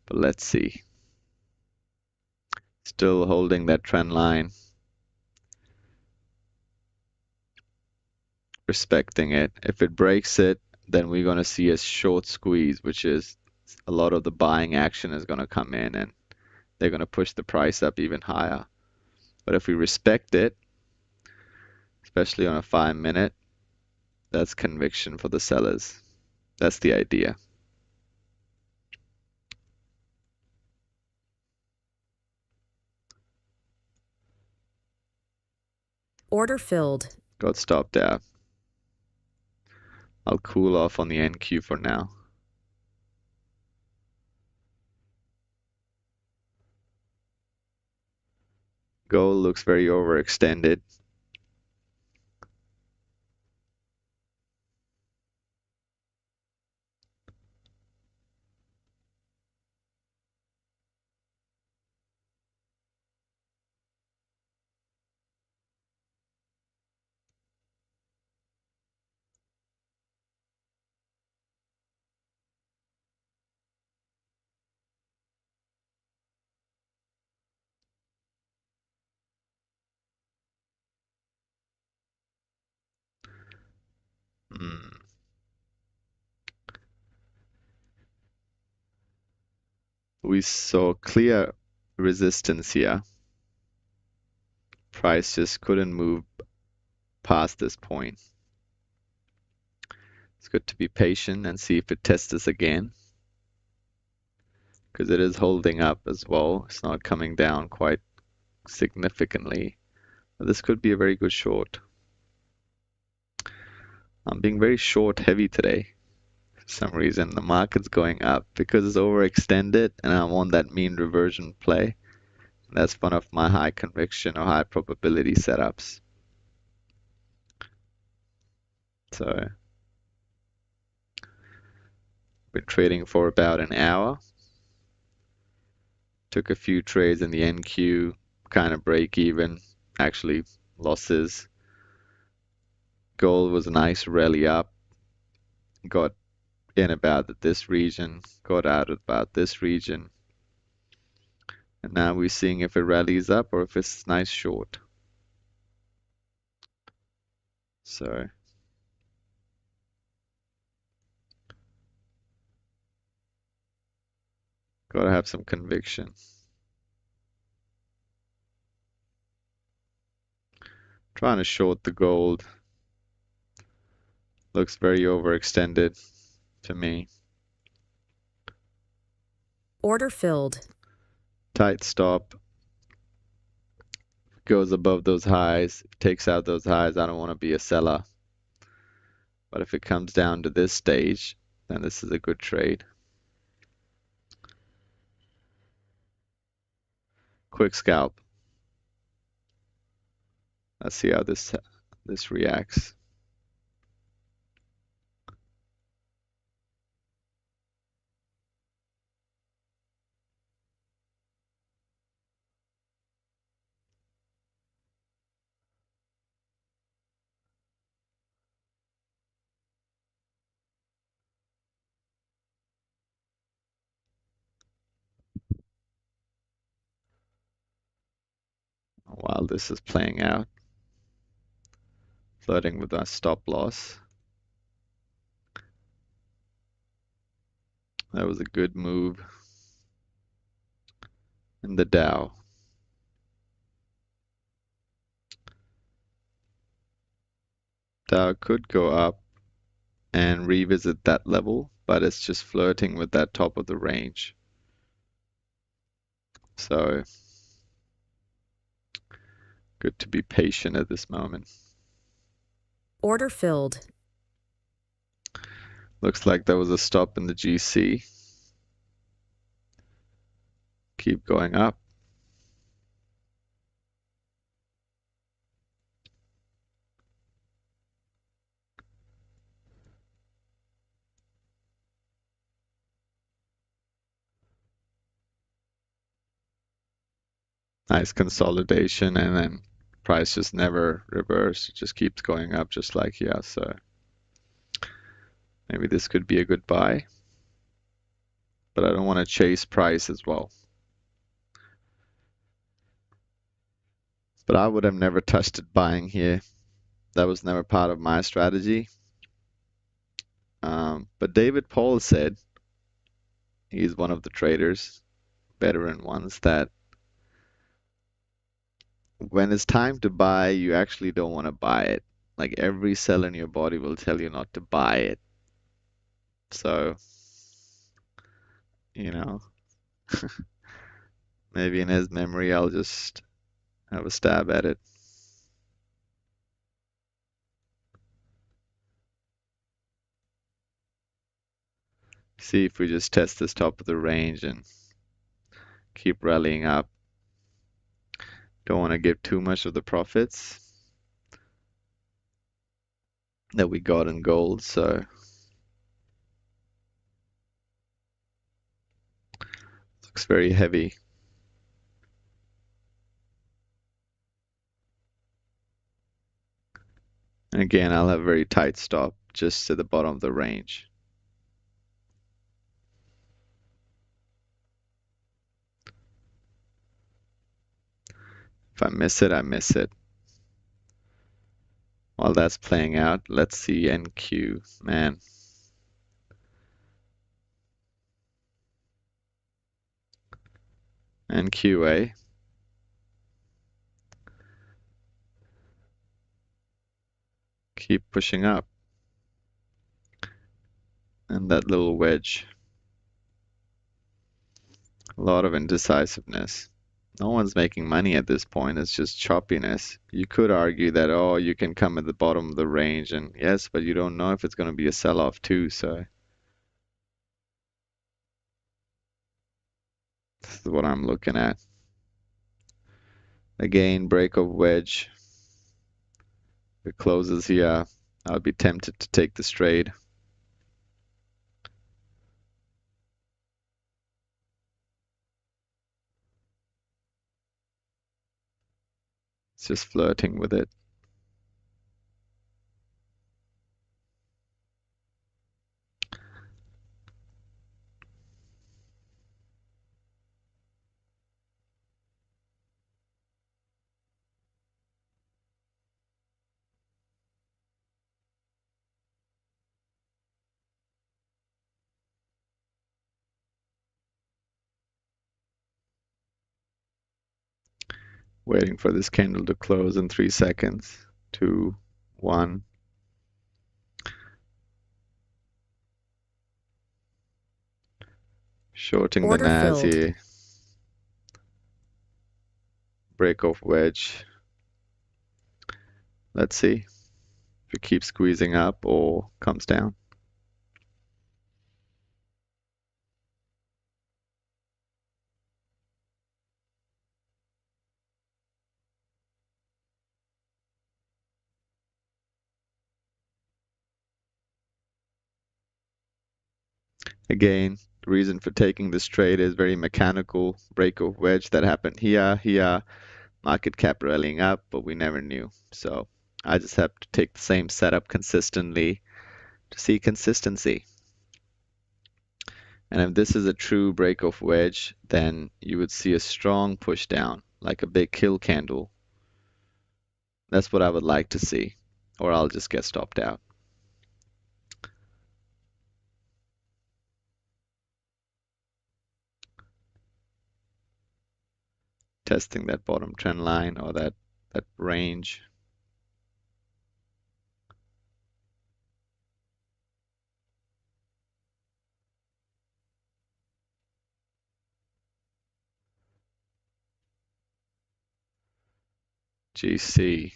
But let's see. Still holding that trend line, respecting it. If it breaks it, then we're going to see a short squeeze, which is a lot of the buying action is going to come in and they're going to push the price up even higher. But if we respect it, especially on a 5-minute, that's conviction for the sellers. That's the idea. Order filled. Got stopped out. I'll cool off on the NQ for now. Gold looks very overextended. Mm. We saw clear resistance here. Price just couldn't move past this point. It's good to be patient and see if it tests us again, because it is holding up as well. It's not coming down quite significantly. But this could be a very good short. I'm being very short heavy today. For some reason, the market's going up because it's overextended and I'm on that mean reversion play. That's one of my high conviction or high probability setups. So, been trading for about an hour. Took a few trades in the NQ, kind of break even, actually losses. Gold was a nice rally up. Got in about this region, got out at about this region. And now we're seeing if it rallies up or if it's nice short. So gotta have some conviction. Trying to short the gold. Looks very overextended to me. Order filled. Tight stop. Goes above those highs, takes out those highs. I don't want to be a seller. But if it comes down to this stage, then this is a good trade. Quick scalp. Let's see how this reacts. While this is playing out, flirting with our stop loss. That was a good move in the Dow. Dow could go up and revisit that level, but it's just flirting with that top of the range. So good to be patient at this moment. Order filled. Looks like there was a stop in the GC. Keep going up. Nice consolidation, and then price just never reversed. It just keeps going up just like here. So maybe this could be a good buy, but I don't want to chase price as well. But I would have never touched it buying here. That was never part of my strategy. But David Paul said, he's one of the traders, veteran ones, that when it's time to buy, you actually don't want to buy it. Like every cell in your body will tell you not to buy it. So, you know, maybe in his memory, I'll just have a stab at it. See if we just test this top of the range and keep rallying up. Don't want to give too much of the profits that we got in gold, so looks very heavy. And again, I'll have a very tight stop just to the bottom of the range. If I miss it, I miss it. While that's playing out, let's see NQ. Man, NQA. Keep pushing up. And that little wedge. A lot of indecisiveness. No one's making money at this point. It's just choppiness. You could argue that, oh, you can come at the bottom of the range, and yes, but you don't know if it's going to be a sell-off too. So this is what I'm looking at. Again, break of wedge. If it closes here, I'll be tempted to take this trade. It's just flirting with it. Waiting for this candle to close in 3 seconds. 2, 1. Shorting the Order NAS filled. here. Break off wedge. Let's see if it keeps squeezing up or comes down. Again, the reason for taking this trade is very mechanical. Break of wedge that happened here, market cap rallying up, but we never knew. So I just have to take the same setup consistently to see consistency. And if this is a true break of wedge, then you would see a strong push down, like a big kill candle. That's what I would like to see, or I'll just get stopped out. Testing that bottom trend line or that range. GC.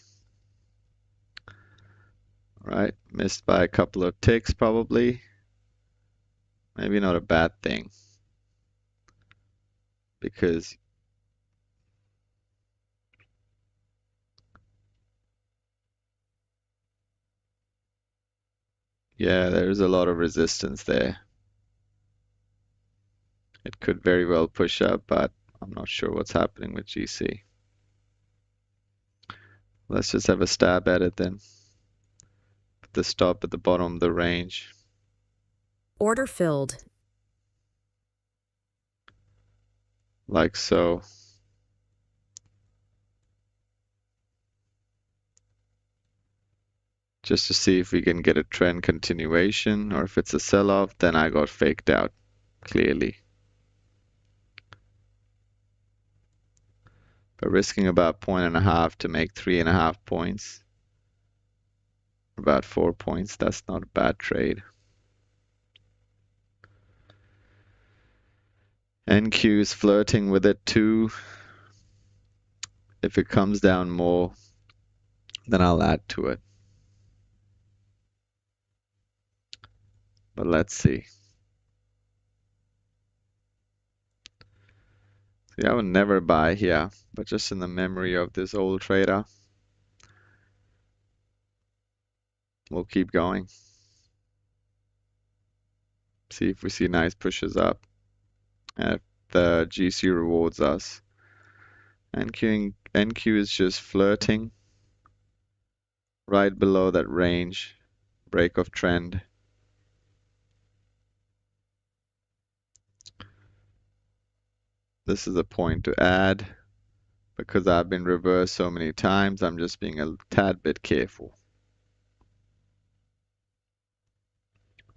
Right, missed by a couple of ticks probably. Maybe not a bad thing because yeah, there's a lot of resistance there. It could very well push up, but I'm not sure what's happening with GC. Let's just have a stab at it then. Put the stop at the bottom of the range. Order filled. Like so. Just to see if we can get a trend continuation, or if it's a sell-off, then I got faked out, clearly. But risking about 1.5 to make 3.5 points, about 4 points, that's not a bad trade. NQ is flirting with it too. If it comes down more, then I'll add to it. But let's see. See, I would never buy here, but just in the memory of this old trader, we'll keep going. See if we see nice pushes up. And if the GC rewards us. NQ is just flirting right below that range, break of trend. This is a point to add. Because I've been reversed so many times, I'm just being a tad bit careful.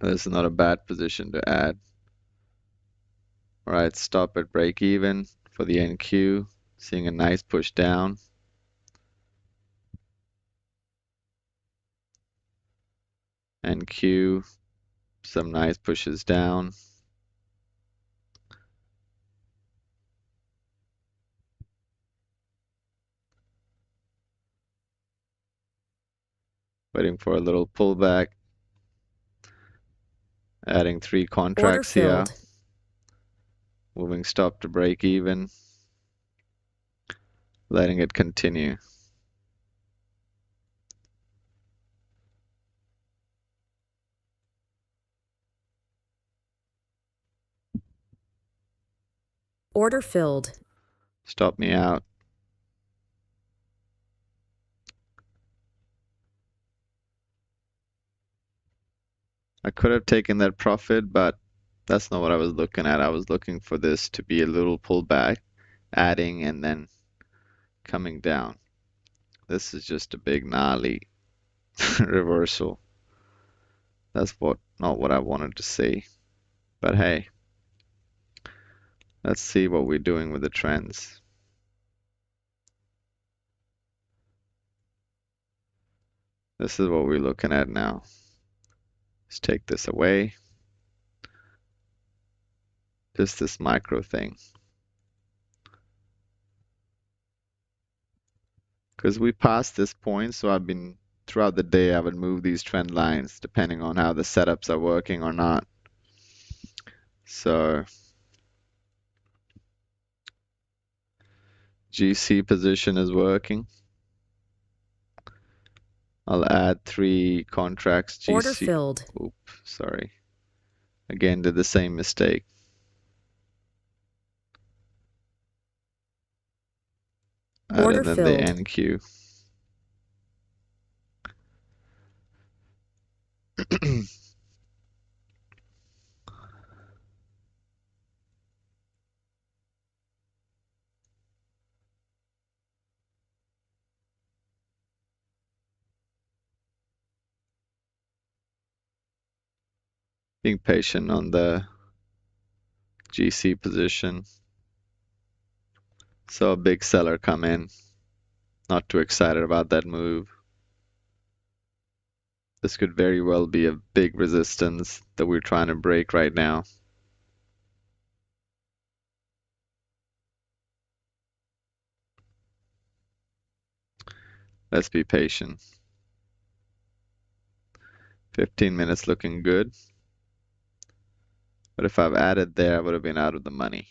This is not a bad position to add. All right, stop at break even for the NQ, seeing a nice push down. NQ Some nice pushes down. Waiting for a little pullback. Adding 3 Order contracts here. filled. Moving stop to break even. Letting it continue. Order filled. Stop me out. I could have taken that profit, but that's not what I was looking at. I was looking for this to be a little pullback, adding and then coming down. This is just a big gnarly reversal. That's not what I wanted to see. But hey, let's see what we're doing with the trends. This is what we're looking at now. Let's take this away. Just this micro thing. Because we passed this point, so throughout the day, I would move these trend lines depending on how the setups are working or not. So GC position is working. I'll add 3 contracts Order GC. filled. Oop, sorry. Again, did the same mistake. Order Added in the filled. NQ. Being patient on the GC position. Saw a big seller come in. Not too excited about that move. This could very well be a big resistance that we're trying to break right now. Let's be patient. 15 minutes looking good. But if I've added there, I would have been out of the money.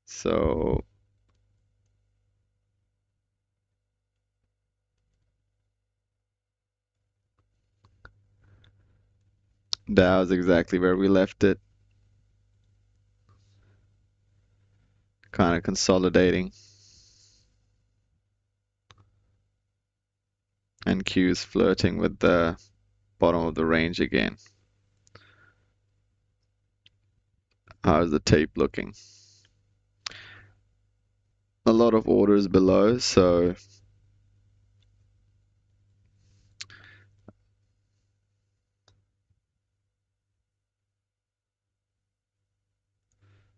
So that was exactly where we left it. Kind of consolidating. NQ is flirting with the bottom of the range again. How's the tape looking? A lot of orders below, so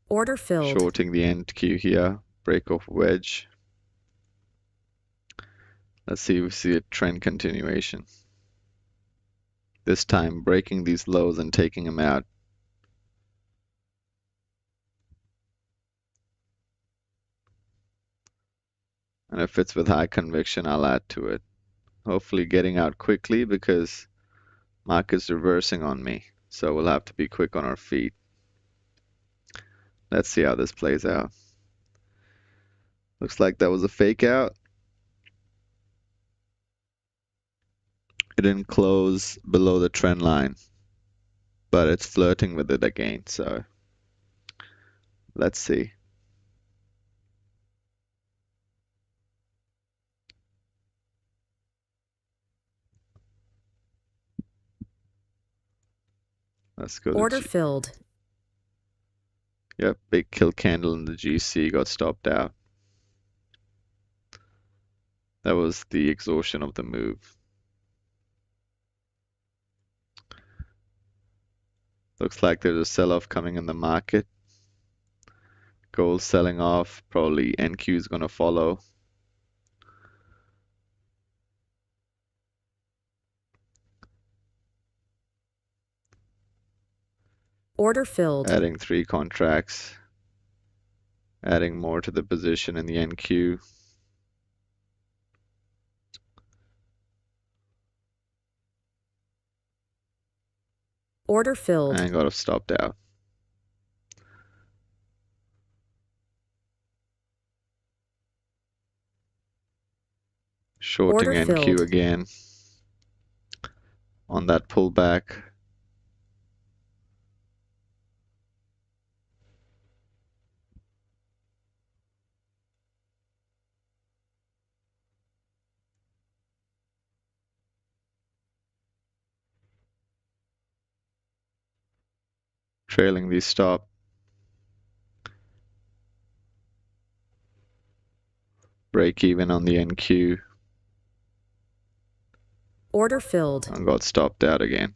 Order filled. shorting the NQ here. Break off wedge. Let's see if we see a trend continuation. This time breaking these lows and taking them out. And if it's with high conviction, I'll add to it. Hopefully getting out quickly because market's reversing on me. So we'll have to be quick on our feet. Let's see how this plays out. Looks like that was a fake out. It didn't close below the trend line, but it's flirting with it again. So let's see. Let's go to Order filled. Yep, big kill candle in the GC got stopped out. That was the exhaustion of the move. Looks like there's a sell-off coming in the market. Gold selling off, probably NQ is going to follow. Order filled. Adding 3 contracts. Adding more to the position in the NQ. Order filled. And got it stopped out. Shorting Order NQ filled. again on that pullback. Trailing the stop. Break even on the NQ. Order filled. And got stopped out again.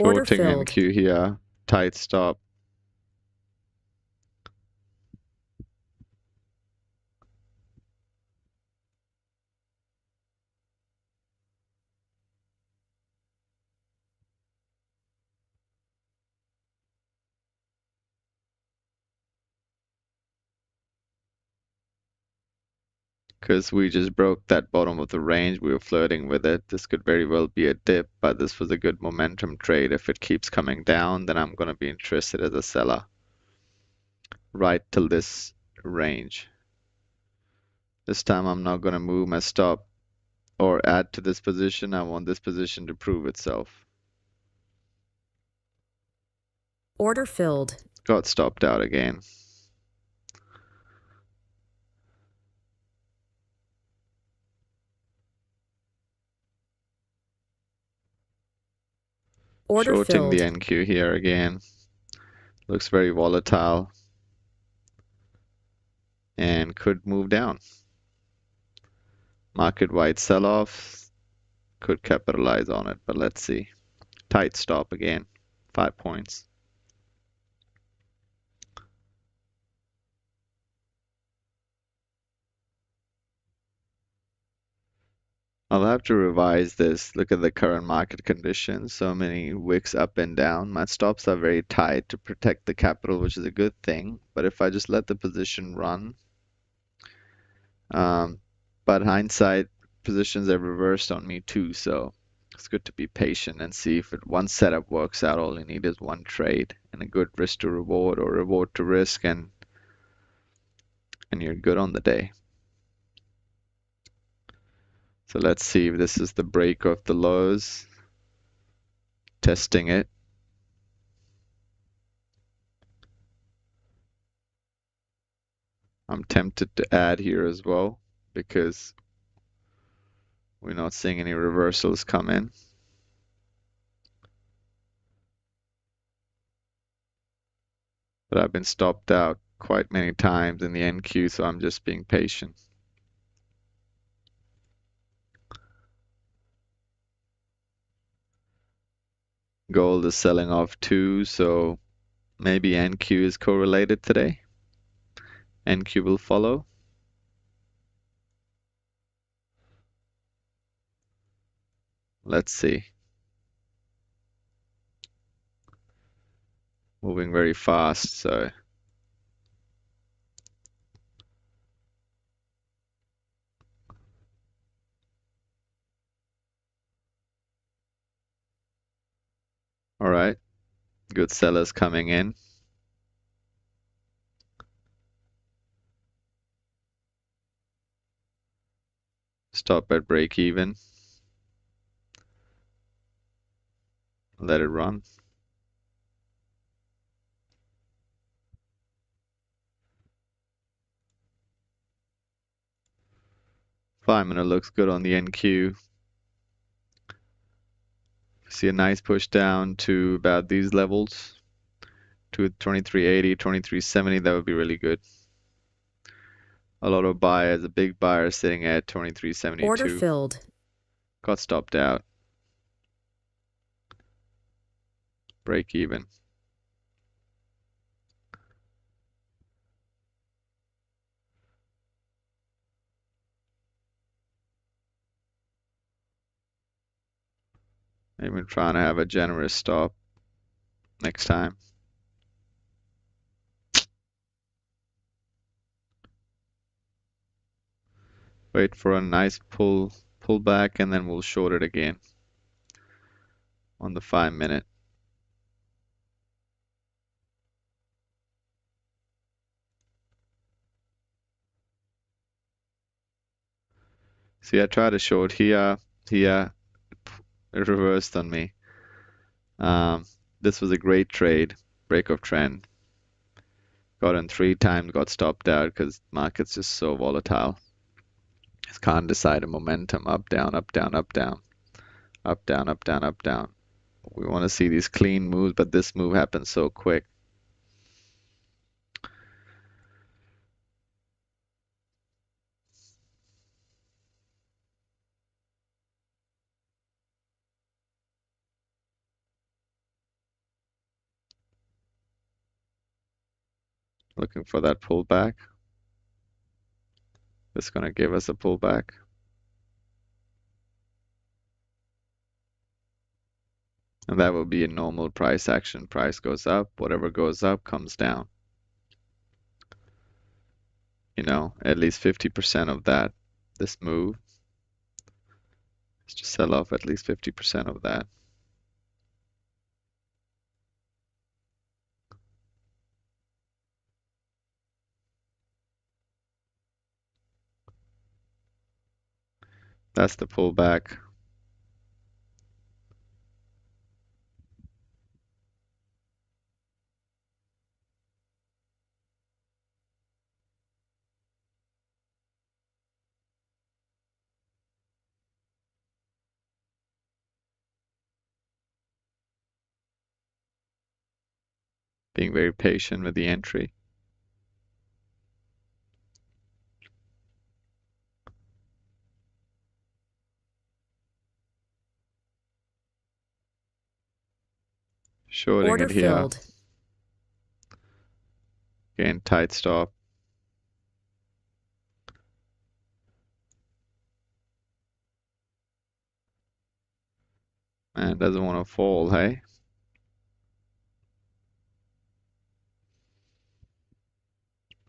Order Shorting filled. NQ here. Tight stop. Because we just broke that bottom of the range, we were flirting with it. This could very well be a dip, but this was a good momentum trade. If it keeps coming down, then I'm going to be interested as a seller right till this range. This time I'm not going to move my stop or add to this position. I want this position to prove itself. Order filled. Got stopped out again. Order Shorting the filled. NQ here again. Looks very volatile and could move down. Market-wide sell-off could capitalize on it, but let's see. Tight stop again, 5 points. I'll have to revise this. Look at the current market conditions. So many wicks up and down. My stops are very tight to protect the capital, which is a good thing. But if I just let the position run, but hindsight, positions have reversed on me too. So it's good to be patient and see if one setup works out. All you need is one trade and a good risk to reward or reward to risk, and you're good on the day. So let's see if this is the break of the lows. Testing it. I'm tempted to add here as well because we're not seeing any reversals come in. But I've been stopped out quite many times in the NQ, so I'm just being patient. Gold is selling off too, so maybe NQ is correlated today. NQ will follow. Let's see. Moving very fast, so all right. Good sellers coming in. Stop at break even. Let it run. 5-minute looks good on the NQ. See a nice push down to about these levels. to 23.80, 23.70, that would be really good. A lot of buyers, a big buyer sitting at Order 23.72. filled. Got stopped out. Break even. Maybe trying to have a generous stop next time. Wait for a nice pull back, and then we'll short it again on the 5 minute. See, I tried to short here, here, it reversed on me. This was a great trade, break of trend. Got in 3 times, got stopped out because market's just so volatile. Just can't decide a momentum, up, down, up, down, up, down, up, down, up, down, up, down. We want to see these clean moves, but this move happens so quick. Looking for that pullback. It's going to give us a pullback. And that will be a normal price action. Price goes up, whatever goes up comes down. You know, at least 50% of that, this move, is to sell off at least 50% of that. That's the pullback. Being very patient with the entry. Shorting Order it here. filled. Again, tight stop. And doesn't want to fall, hey?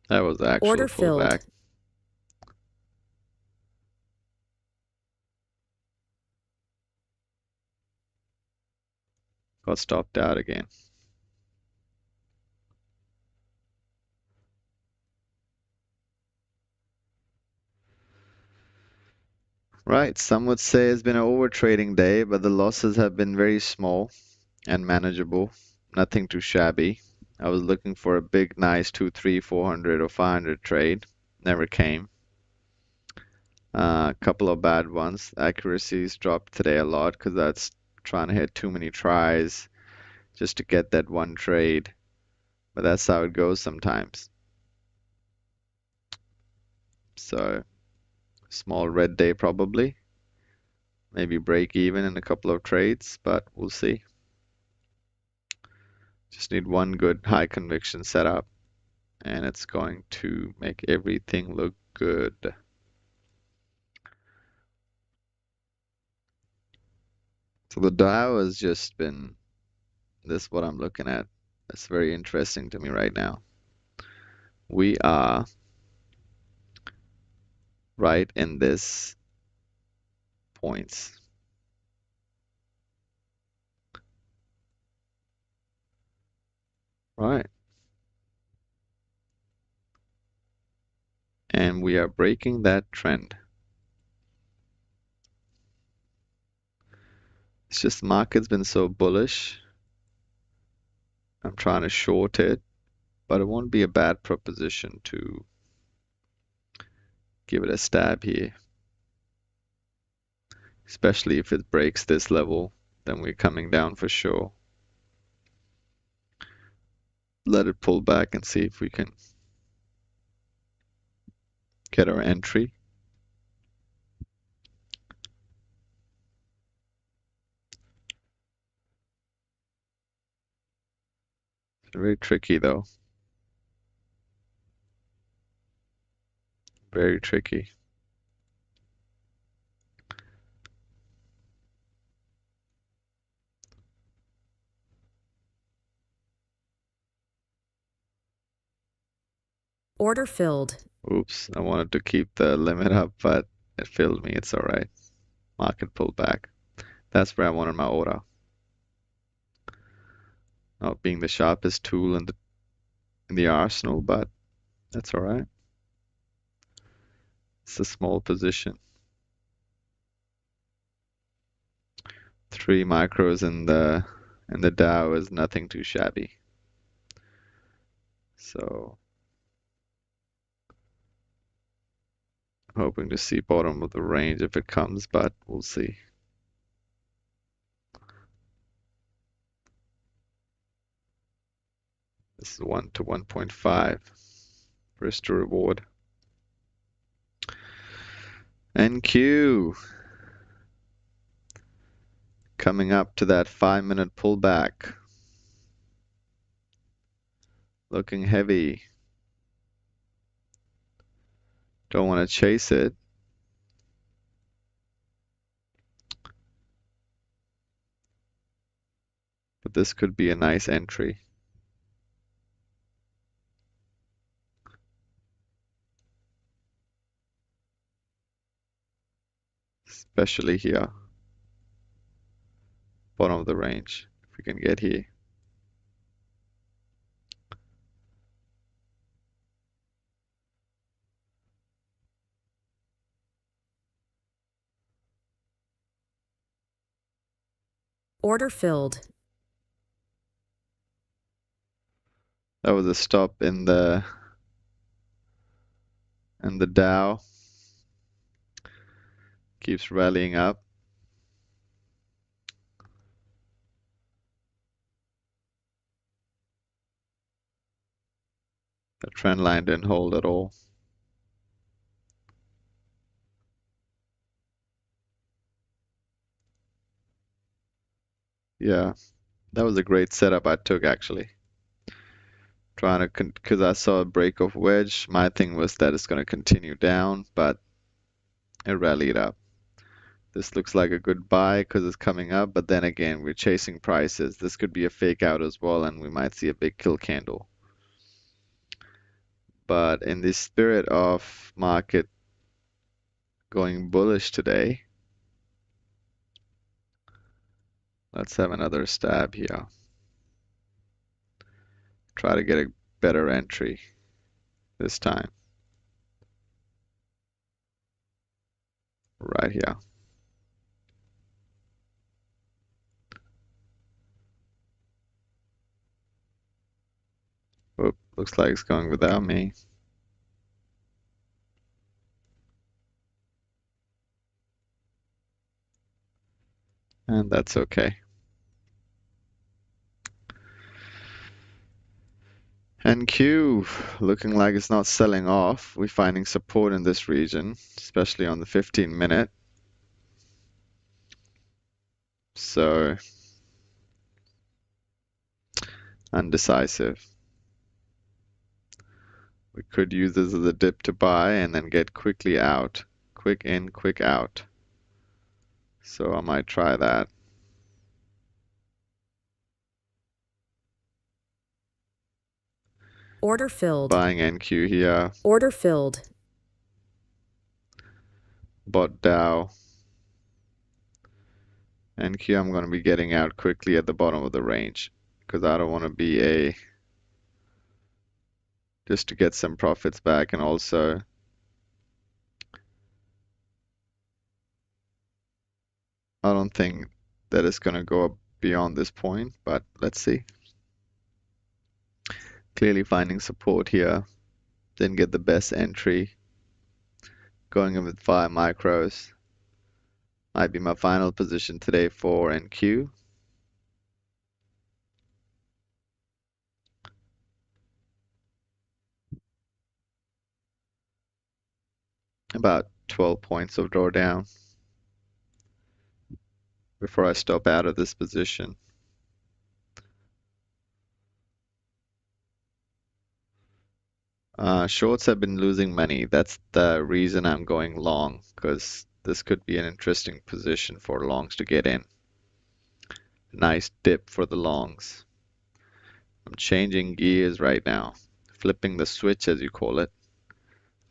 That was the actual Order filled. pullback. Got stopped out again. Right, some would say it's been an over trading day, but the losses have been very small and manageable. Nothing too shabby. I was looking for a big, nice 2, 3, 400 or 500 trade. Never came. A couple of bad ones. Accuracies dropped today a lot because that's trying to hit too many tries just to get that one trade. But that's how it goes sometimes. So, small red day probably. Maybe break even in a couple of trades, but we'll see. Just need one good high conviction setup, and it's going to make everything look good. So the Dow has just been, this is what I'm looking at. It's very interesting to me right now. We are right in this points. Right. And we are breaking that trend. It's just the market's been so bullish. I'm trying to short it, but it won't be a bad proposition to give it a stab here. Especially if it breaks this level, then we're coming down for sure. let it pull back and see if we can get our entry. It's very tricky though. Very tricky. Order filled. Oops, I wanted to keep the limit up, but it failed me. It's all right. Market pulled back. That's where I wanted my order. Not being the sharpest tool in the arsenal, but that's all right. It's a small position. 3 micros in the Dow is nothing too shabby. So hoping to see bottom of the range if it comes, but we'll see. This is 1 to 1.5. Risk to reward. NQ coming up to that 5-minute pullback. Looking heavy. Don't want to chase it. But this could be a nice entry. Especially here. Bottom of the range. If we can get here. Order filled. That was a stop in the Dow. Keeps rallying up. The trend line didn't hold at all. Yeah, that was a great setup I took actually. Trying to, because I saw a break of wedge. My thing was that it's going to continue down, but it rallied up. This looks like a good buy because it's coming up, but then again, we're chasing prices. This could be a fake out as well, and we might see a big kill candle. But in the spirit of market going bullish today, let's have another stab here. Try to get a better entry this time. Right here. Oop, looks like it's going without me. And that's okay. NQ looking like it's not selling off. We're finding support in this region, especially on the 15-minute. So undecisive. We could use this as a dip to buy and then get quickly out. Quick in, quick out. So I might try that. Order filled. Buying NQ here. Order filled. Bought Dow. NQ I'm going to be getting out quickly at the bottom of the range because I don't want to be just to get some profits back, and also I don't think that it's going to go up beyond this point, but let's see. Clearly finding support here. Didn't get the best entry. Going in with 5 micros. Might be my final position today for NQ. About 12 points of drawdown before I stop out of this position. Shorts have been losing money. That's the reason I'm going long, because this could be an interesting position for longs to get in. Nice dip for the longs. I'm changing gears right now, flipping the switch as you call it.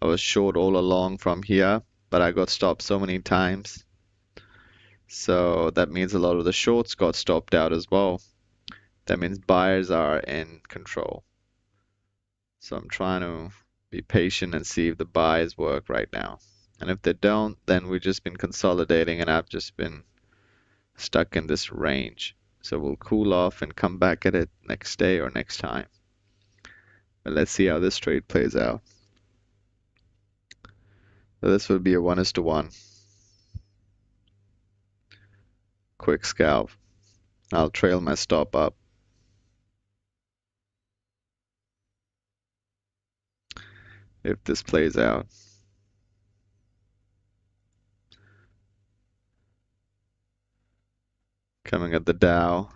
I was short all along from here, but I got stopped so many times. So that means a lot of the shorts got stopped out as well. That means buyers are in control. So I'm trying to be patient and see if the buys work right now. And if they don't, then we've just been consolidating and I've just been stuck in this range. So we'll cool off and come back at it next day or next time. But let's see how this trade plays out. So this would be a 1:1. Quick scalp. I'll trail my stop up. If this plays out. Coming at the Dow.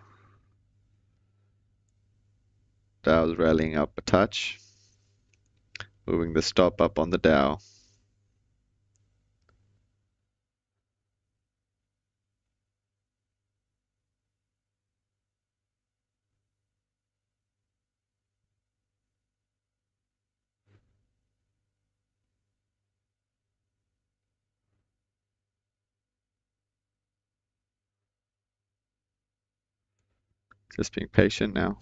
Dow's rallying up a touch. Moving the stop up on the Dow. Just being patient now.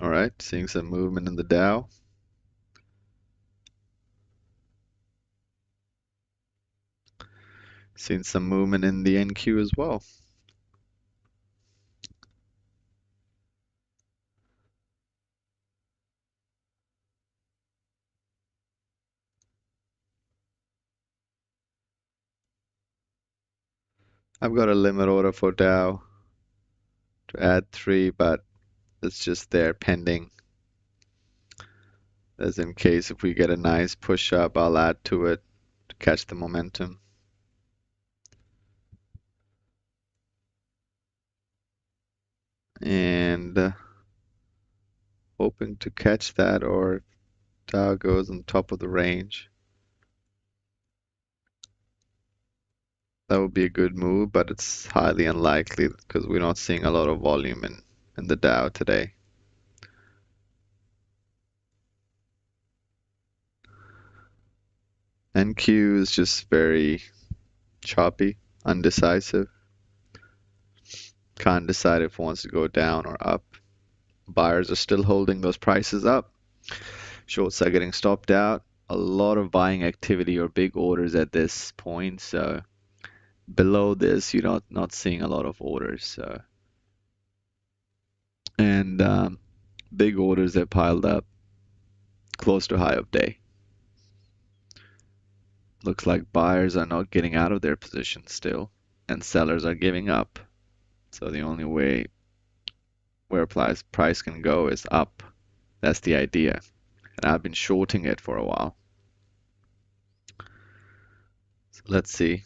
All right, seeing some movement in the Dow. Seeing some movement in the NQ as well. I've got a limit order for Dow to add 3, but it's just there pending. As in case if we get a nice push up, I'll add to it to catch the momentum. And hoping to catch that, or if Dow goes on top of the range. That would be a good move, but it's highly unlikely because we're not seeing a lot of volume in the Dow today. NQ is just very choppy, undecisive. Can't decide if it wants to go down or up. Buyers are still holding those prices up. Shorts are getting stopped out. A lot of buying activity or big orders at this point. So below this, you're not seeing a lot of orders. So and big orders have piled up close to high of day. Looks like buyers are not getting out of their positions still, and sellers are giving up. So the only way where price can go is up. That's the idea. And I've been shorting it for a while. So let's see.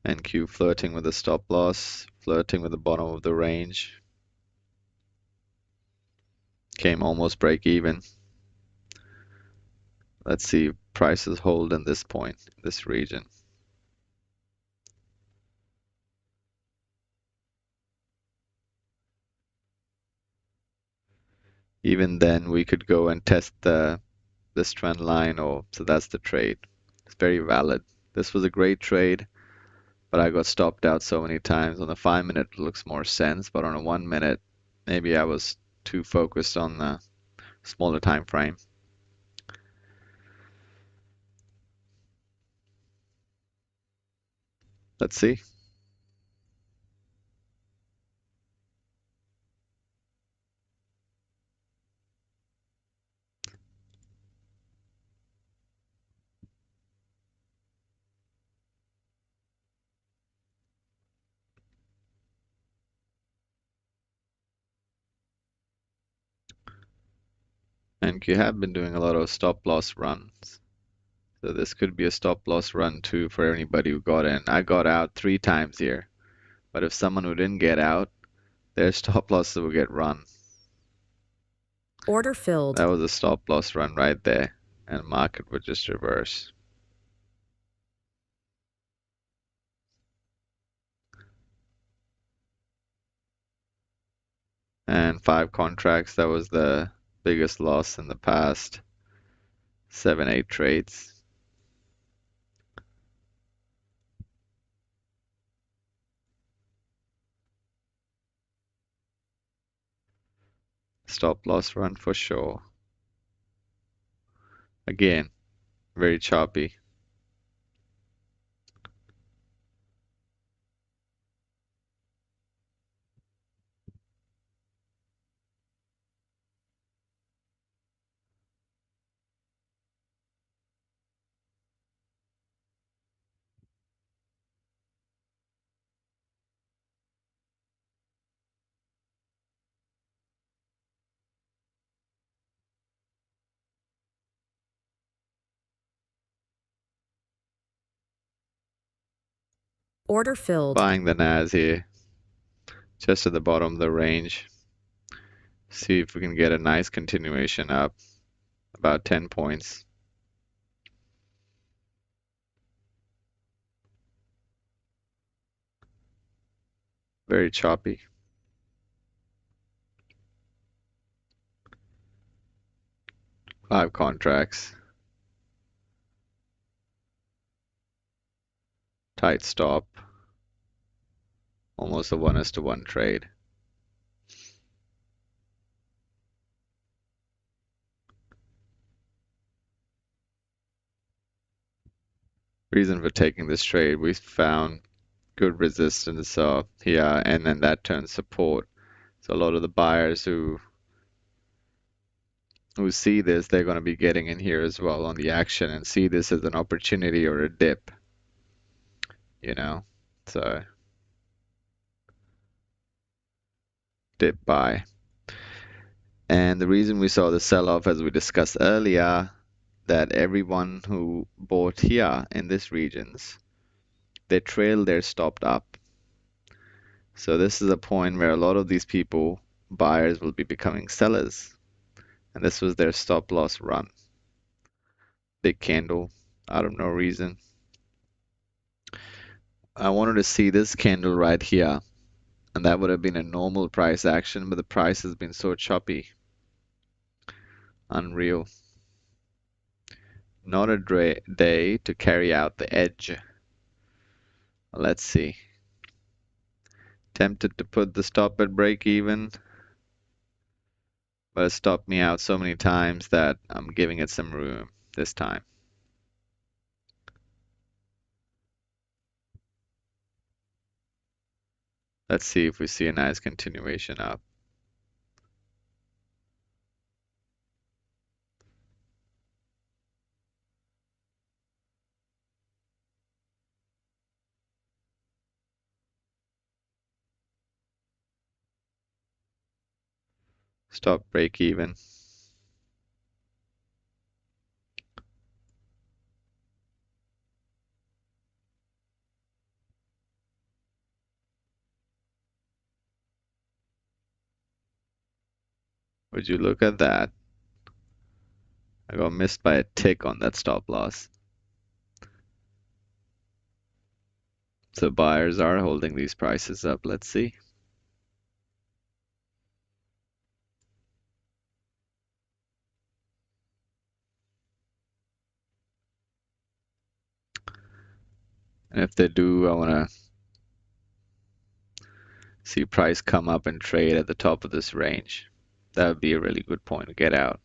NQ flirting with the stop loss, flirting with the bottom of the range. Came almost break even. Let's see if prices hold in this point, this region. Even then, we could go and test this trend line, or so that's the trade. It's very valid. This was a great trade, but I got stopped out so many times. On the 5 minute, it looks more sense, but on a 1 minute, maybe I was too focused on the smaller time frame. Let's see. And you have been doing a lot of stop loss runs. So this could be a stop loss run too for anybody who got in. I got out 3 times here. But if someone who didn't get out, their stop losses will get run. Order filled. That was a stop loss run right there. And market would just reverse. And 5 contracts, that was the biggest loss in the past 7, 8 trades. Stop loss run for sure. Again, very choppy. Order filled. Buying the NAS here, just at the bottom of the range. See if we can get a nice continuation up, about 10 points. Very choppy. 5 contracts. Tight stop. Almost a 1:1 trade. Reason for taking this trade, we found good resistance here, and then that turns support. So a lot of the buyers who see this, they're going to be getting in here as well on the action and see this as an opportunity or a dip, you know. So dip buy. And the reason we saw the sell-off, as we discussed earlier, that everyone who bought here in these regions, they trailed their stopped up. So this is a point where a lot of these people, buyers, will be becoming sellers. And this was their stop loss run. Big candle out of no reason. I wanted to see this candle right here, and that would have been a normal price action, but the price has been so choppy. Unreal. Not a day to carry out the edge. Let's see. Tempted to put the stop at break even, but it stopped me out so many times that I'm giving it some room this time. Let's see if we see a nice continuation up. Stop break even. Would you look at that? I got missed by a tick on that stop loss. So buyers are holding these prices up. Let's see. And if they do, I want to see price come up and trade at the top of this range. That would be a really good point to get out.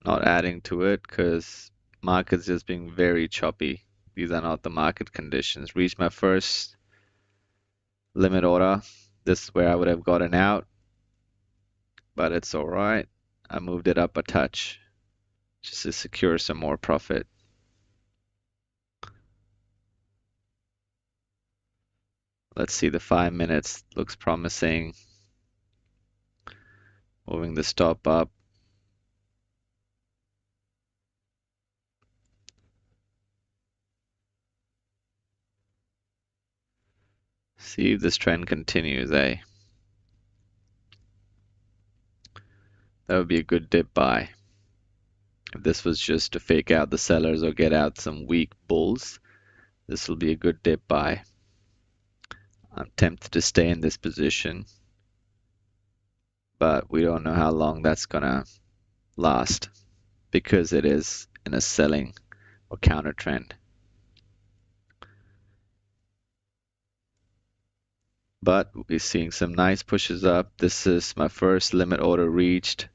Not adding to it because market's just being very choppy. These are not the market conditions. Reached my first limit order. This is where I would have gotten out, but it's all right. I moved it up a touch just to secure some more profit. Let's see, the 5 minutes looks promising. Moving the stop up. See if this trend continues, eh? That would be a good dip buy. If this was just to fake out the sellers or get out some weak bulls, this will be a good dip buy. I'm tempted to stay in this position, but we don't know how long that's gonna last because it is in a selling or counter trend. But we're seeing some nice pushes up. This is my first limit order reached,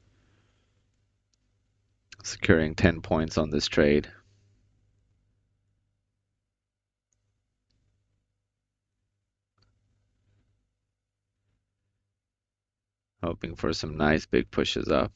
securing 10 points on this trade. Hoping for some nice big pushes up.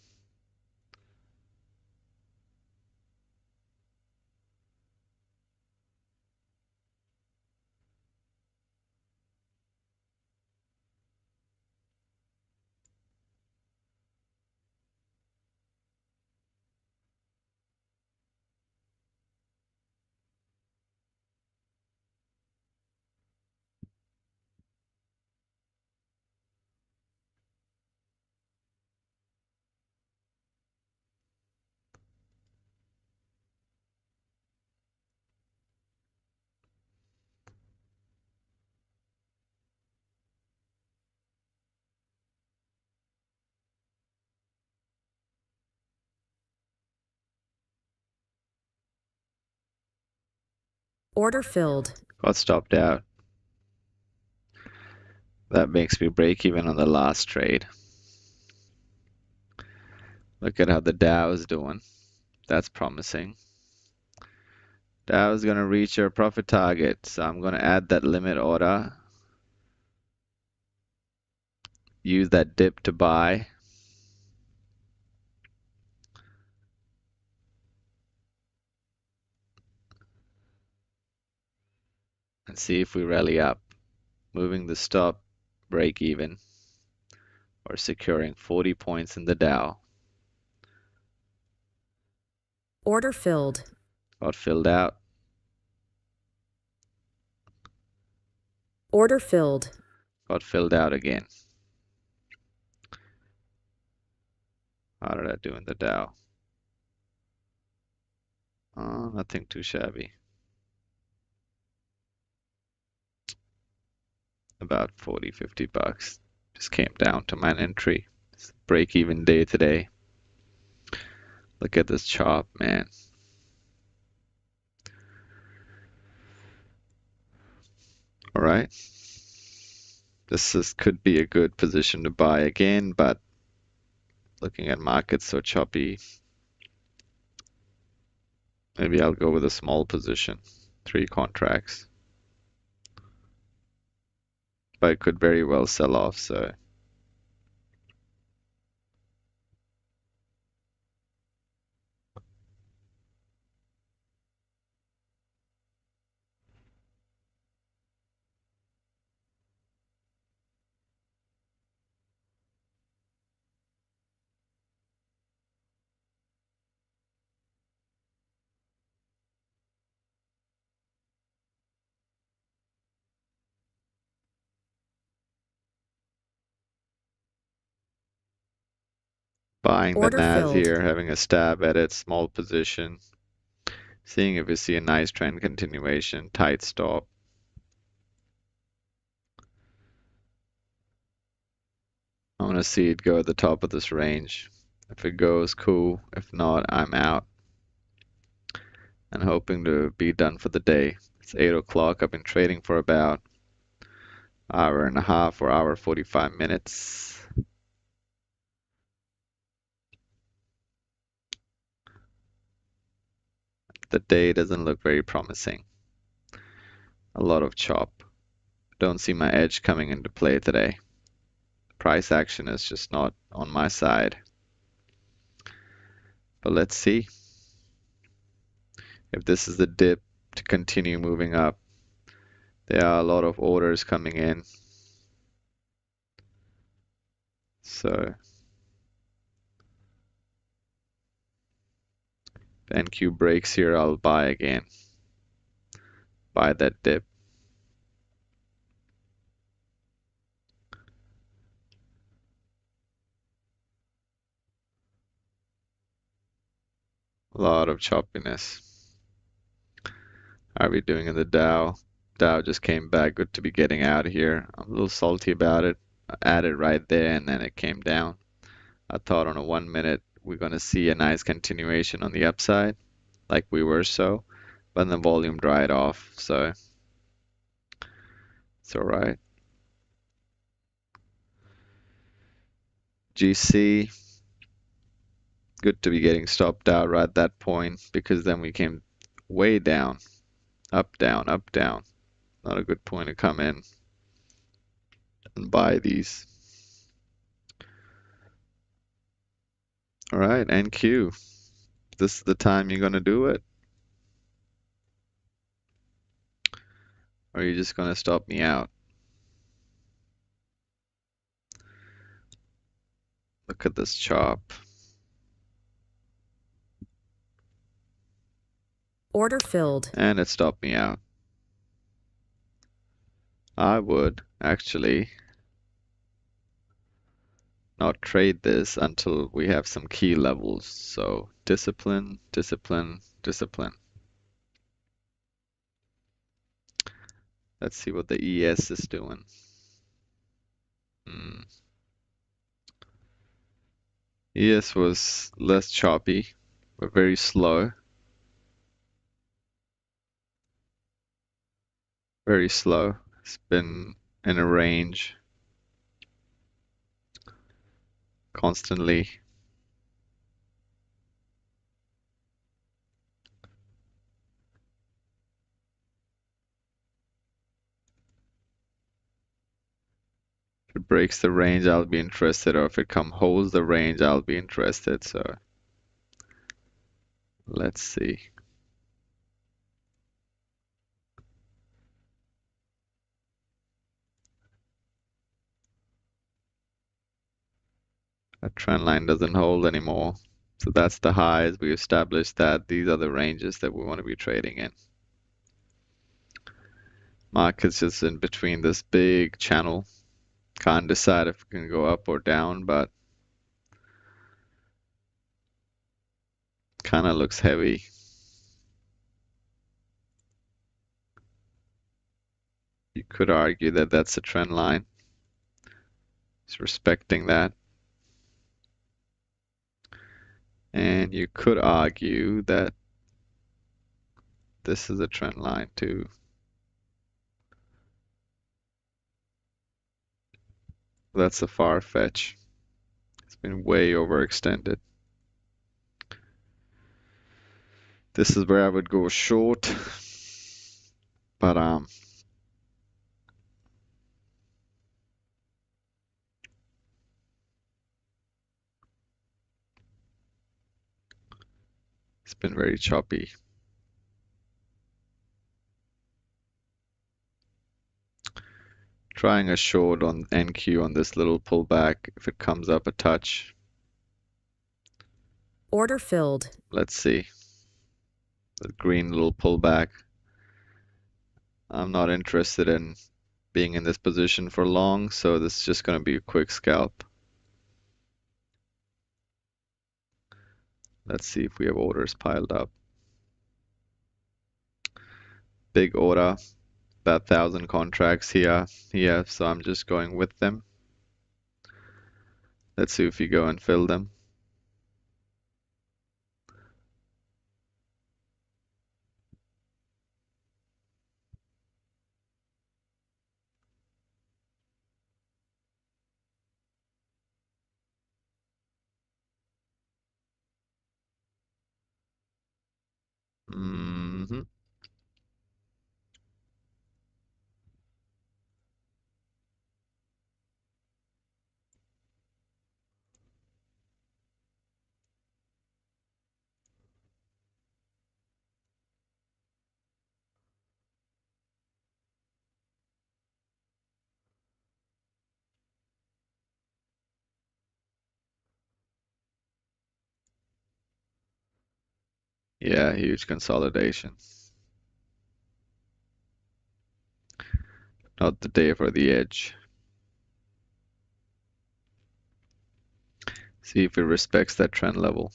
Order filled. Got stopped out. That makes me break even on the last trade. Look at how the Dow is doing. That's promising. Dow is going to reach our profit target, so I'm going to add that limit order. Use that dip to buy. And see if we rally up. Moving the stop, break even, or securing 40 points in the Dow. Order filled. Got filled out. Order filled. Got filled out again. How did I do in the Dow? Oh, nothing too shabby. About 40, 50 bucks. Just came down to my entry. It's break even day today. Look at this chop, man. All right. Could be a good position to buy again, but looking at markets so choppy, maybe I'll go with a small position, 3 contracts. But it could very well sell off, so buying the Order NAS filled. here, having a stab at it, small position, seeing if we see a nice trend continuation, tight stop. I want to see it go at the top of this range. If it goes, cool. If not, I'm out. And hoping to be done for the day. It's 8 o'clock. I've been trading for about hour and a half or hour 45 minutes. The day doesn't look very promising. A lot of chop. Don't see my edge coming into play today. Price action is just not on my side. But let's see if this is the dip to continue moving up. There are a lot of orders coming in. So if NQ breaks here, I'll buy again. Buy that dip. A lot of choppiness. How are we doing in the Dow? Dow just came back. Good to be getting out of here. I'm a little salty about it. I added right there and then it came down. I thought on a 1 minute we're going to see a nice continuation on the upside, like we were so, but then the volume dried off, so it's all right. GC, good to be getting stopped out right at that point because then we came way down, up, down, up, down. Not a good point to come in and buy these. All right, NQ. This is the time you're gonna do it, or are you just gonna stop me out? Look at this chop. Order filled. And it stopped me out. I would actually not trade this until we have some key levels. So discipline, discipline, discipline. Let's see what the ES is doing. Hmm. ES was less choppy, but very slow. Very slow. It's been in a range constantly. If it breaks the range, I'll be interested, or if it holds the range, I'll be interested. So let's see. That trend line doesn't hold anymore. So that's the highs. We established that these are the ranges that we want to be trading in. Market's just in between this big channel. Can't decide if it can go up or down, but kind of looks heavy. You could argue that that's a trend line. It's respecting that. And you could argue that this is a trend line too. That's a far fetch. It's been way overextended. This is where I would go short, but it's been very choppy. Trying a short on NQ on this little pullback if it comes up a touch. Order filled. Let's see. The green little pullback. I'm not interested in being in this position for long, so this is just going to be a quick scalp. Let's see if we have orders piled up. Big order, about 1,000 contracts here, so I'm just going with them. Let's see if we go and fill them. Hmm. Yeah, huge consolidation. Not the day for the edge. See if it respects that trend level.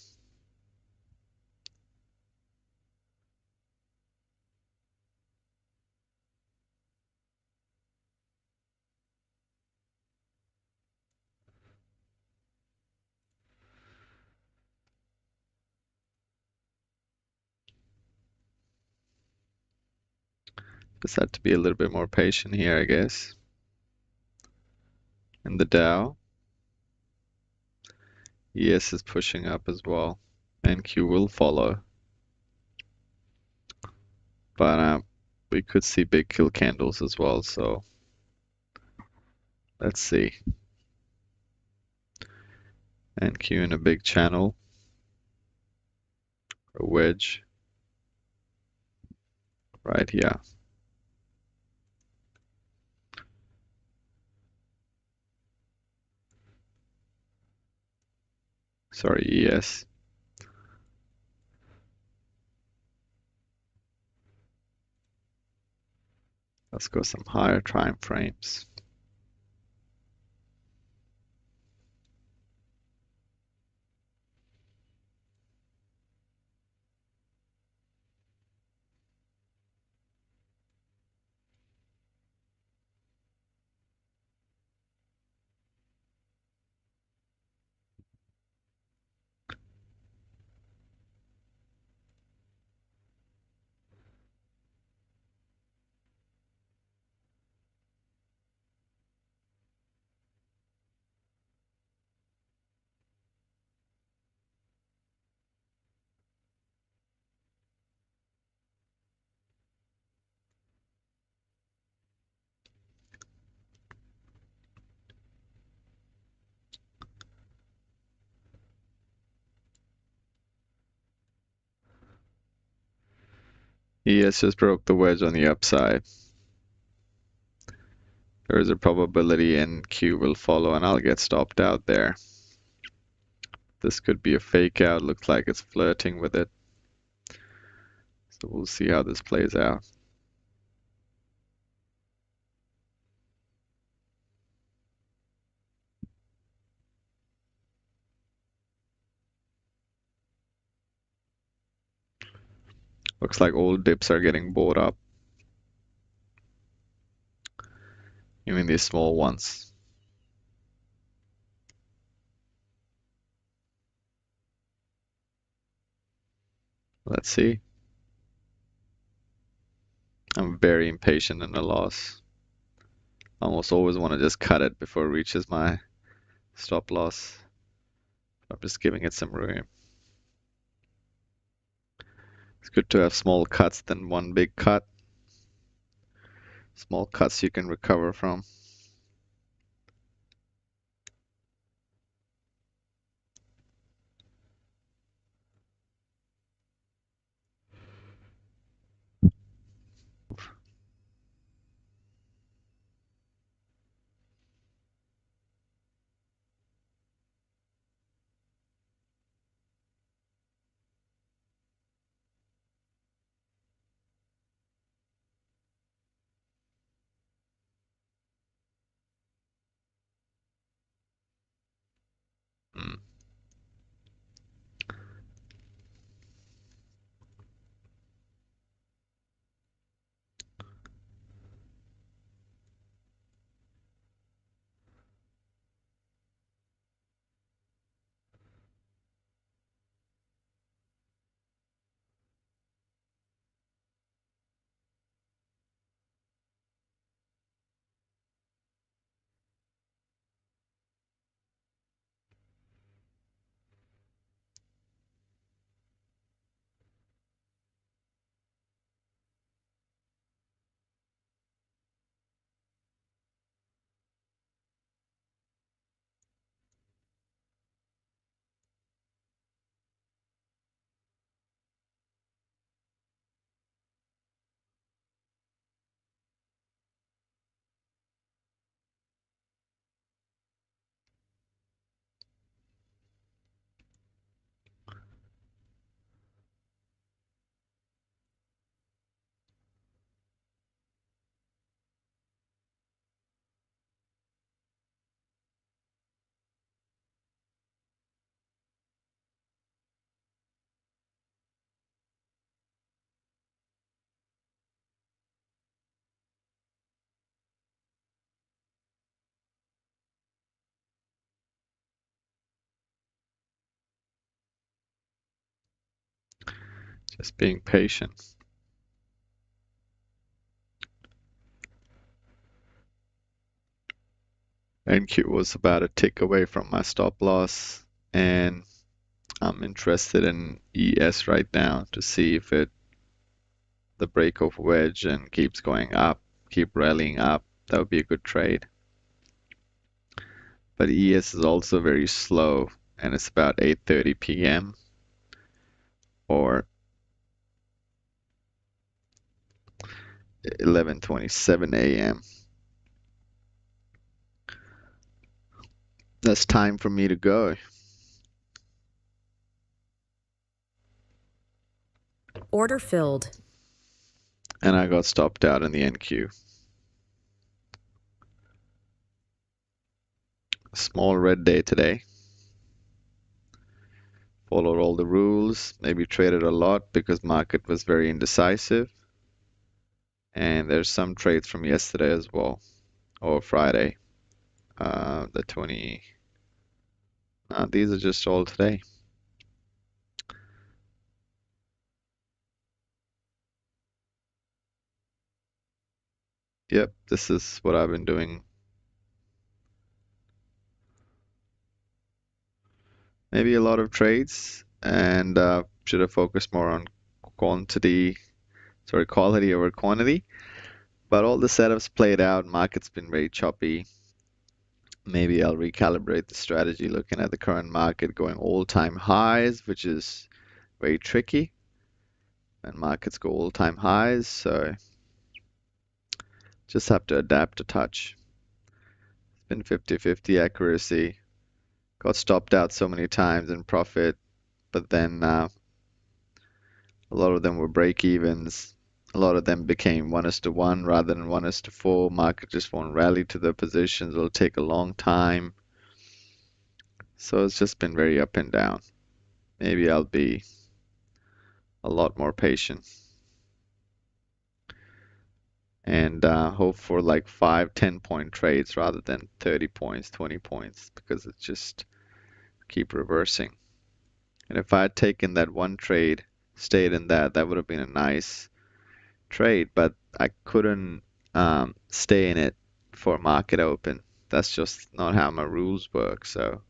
Just had to be a little bit more patient here, I guess. And the Dow, ES is pushing up as well, and Q will follow. But we could see big kill candles as well, so let's see. And Q in a big channel, a wedge right here. Sorry, ES. Let's go some higher time frames. ES just broke the wedge on the upside. There is a probability NQ will follow, and I'll get stopped out there. This could be a fake out. Looks like it's flirting with it. So we'll see how this plays out. Looks like all dips are getting bought up, even these small ones. Let's see. I'm very impatient in the loss. Almost always want to just cut it before it reaches my stop loss. I'm just giving it some room. It's good to have small cuts than one big cut. Small cuts you can recover from. Just being patient. NQ was about a tick away from my stop loss, and I'm interested in ES right now to see if it the break of wedge and keeps going up, keep rallying up. That would be a good trade. But ES is also very slow, and it's about 8:30 p.m. or 11:27 a.m. That's time for me to go. Order filled. And I got stopped out in the NQ. Small red day today. Followed all the rules. Maybe traded a lot because market was very indecisive. And there's some trades from yesterday as well, or Friday. The 20. These are just all today. Yep, this is what I've been doing. Maybe a lot of trades, and should have focused more on quality over quantity. But all the setups played out. Market's been very choppy. Maybe I'll recalibrate the strategy looking at the current market going all-time highs, which is very tricky. And markets go all-time highs, so just have to adapt a touch. It's been 50-50 accuracy. Got stopped out so many times in profit, but then a lot of them were break evens. A lot of them became 1:1 rather than 1:4. Market just won't rally to the positions. It'll take a long time. So it's just been very up and down. Maybe I'll be a lot more patient and hope for like 5, 10 point trades rather than 30 points, 20 points, because it's just keep reversing. And if I had taken that one trade, stayed in that, that would have been a nice trade, but I couldn't stay in it for market open. That's just not how my rules work. So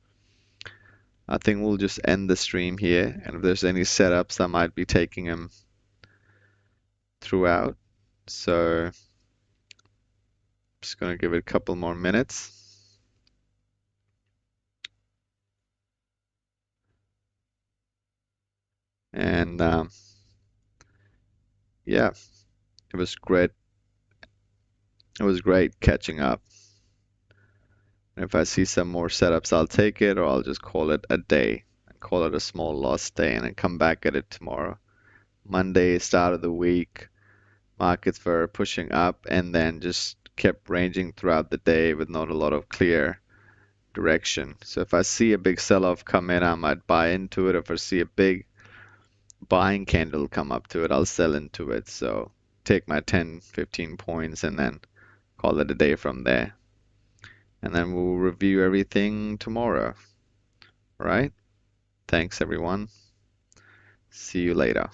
I think we'll just end the stream here. And if there's any setups, I might be taking them throughout. So just gonna give it a couple more minutes. And yeah, it was great. It was great catching up. And if I see some more setups, I'll take it, or I'll just call it a day and call it a small loss day and then come back at it tomorrow. Monday, start of the week, markets were pushing up and then just kept ranging throughout the day with not a lot of clear direction. So if I see a big sell-off come in, I might buy into it. If I see a big buying candle come up to it, I'll sell into it. So take my 10, 15 points and then call it a day from there. And then we'll review everything tomorrow. All right? Thanks, everyone. See you later.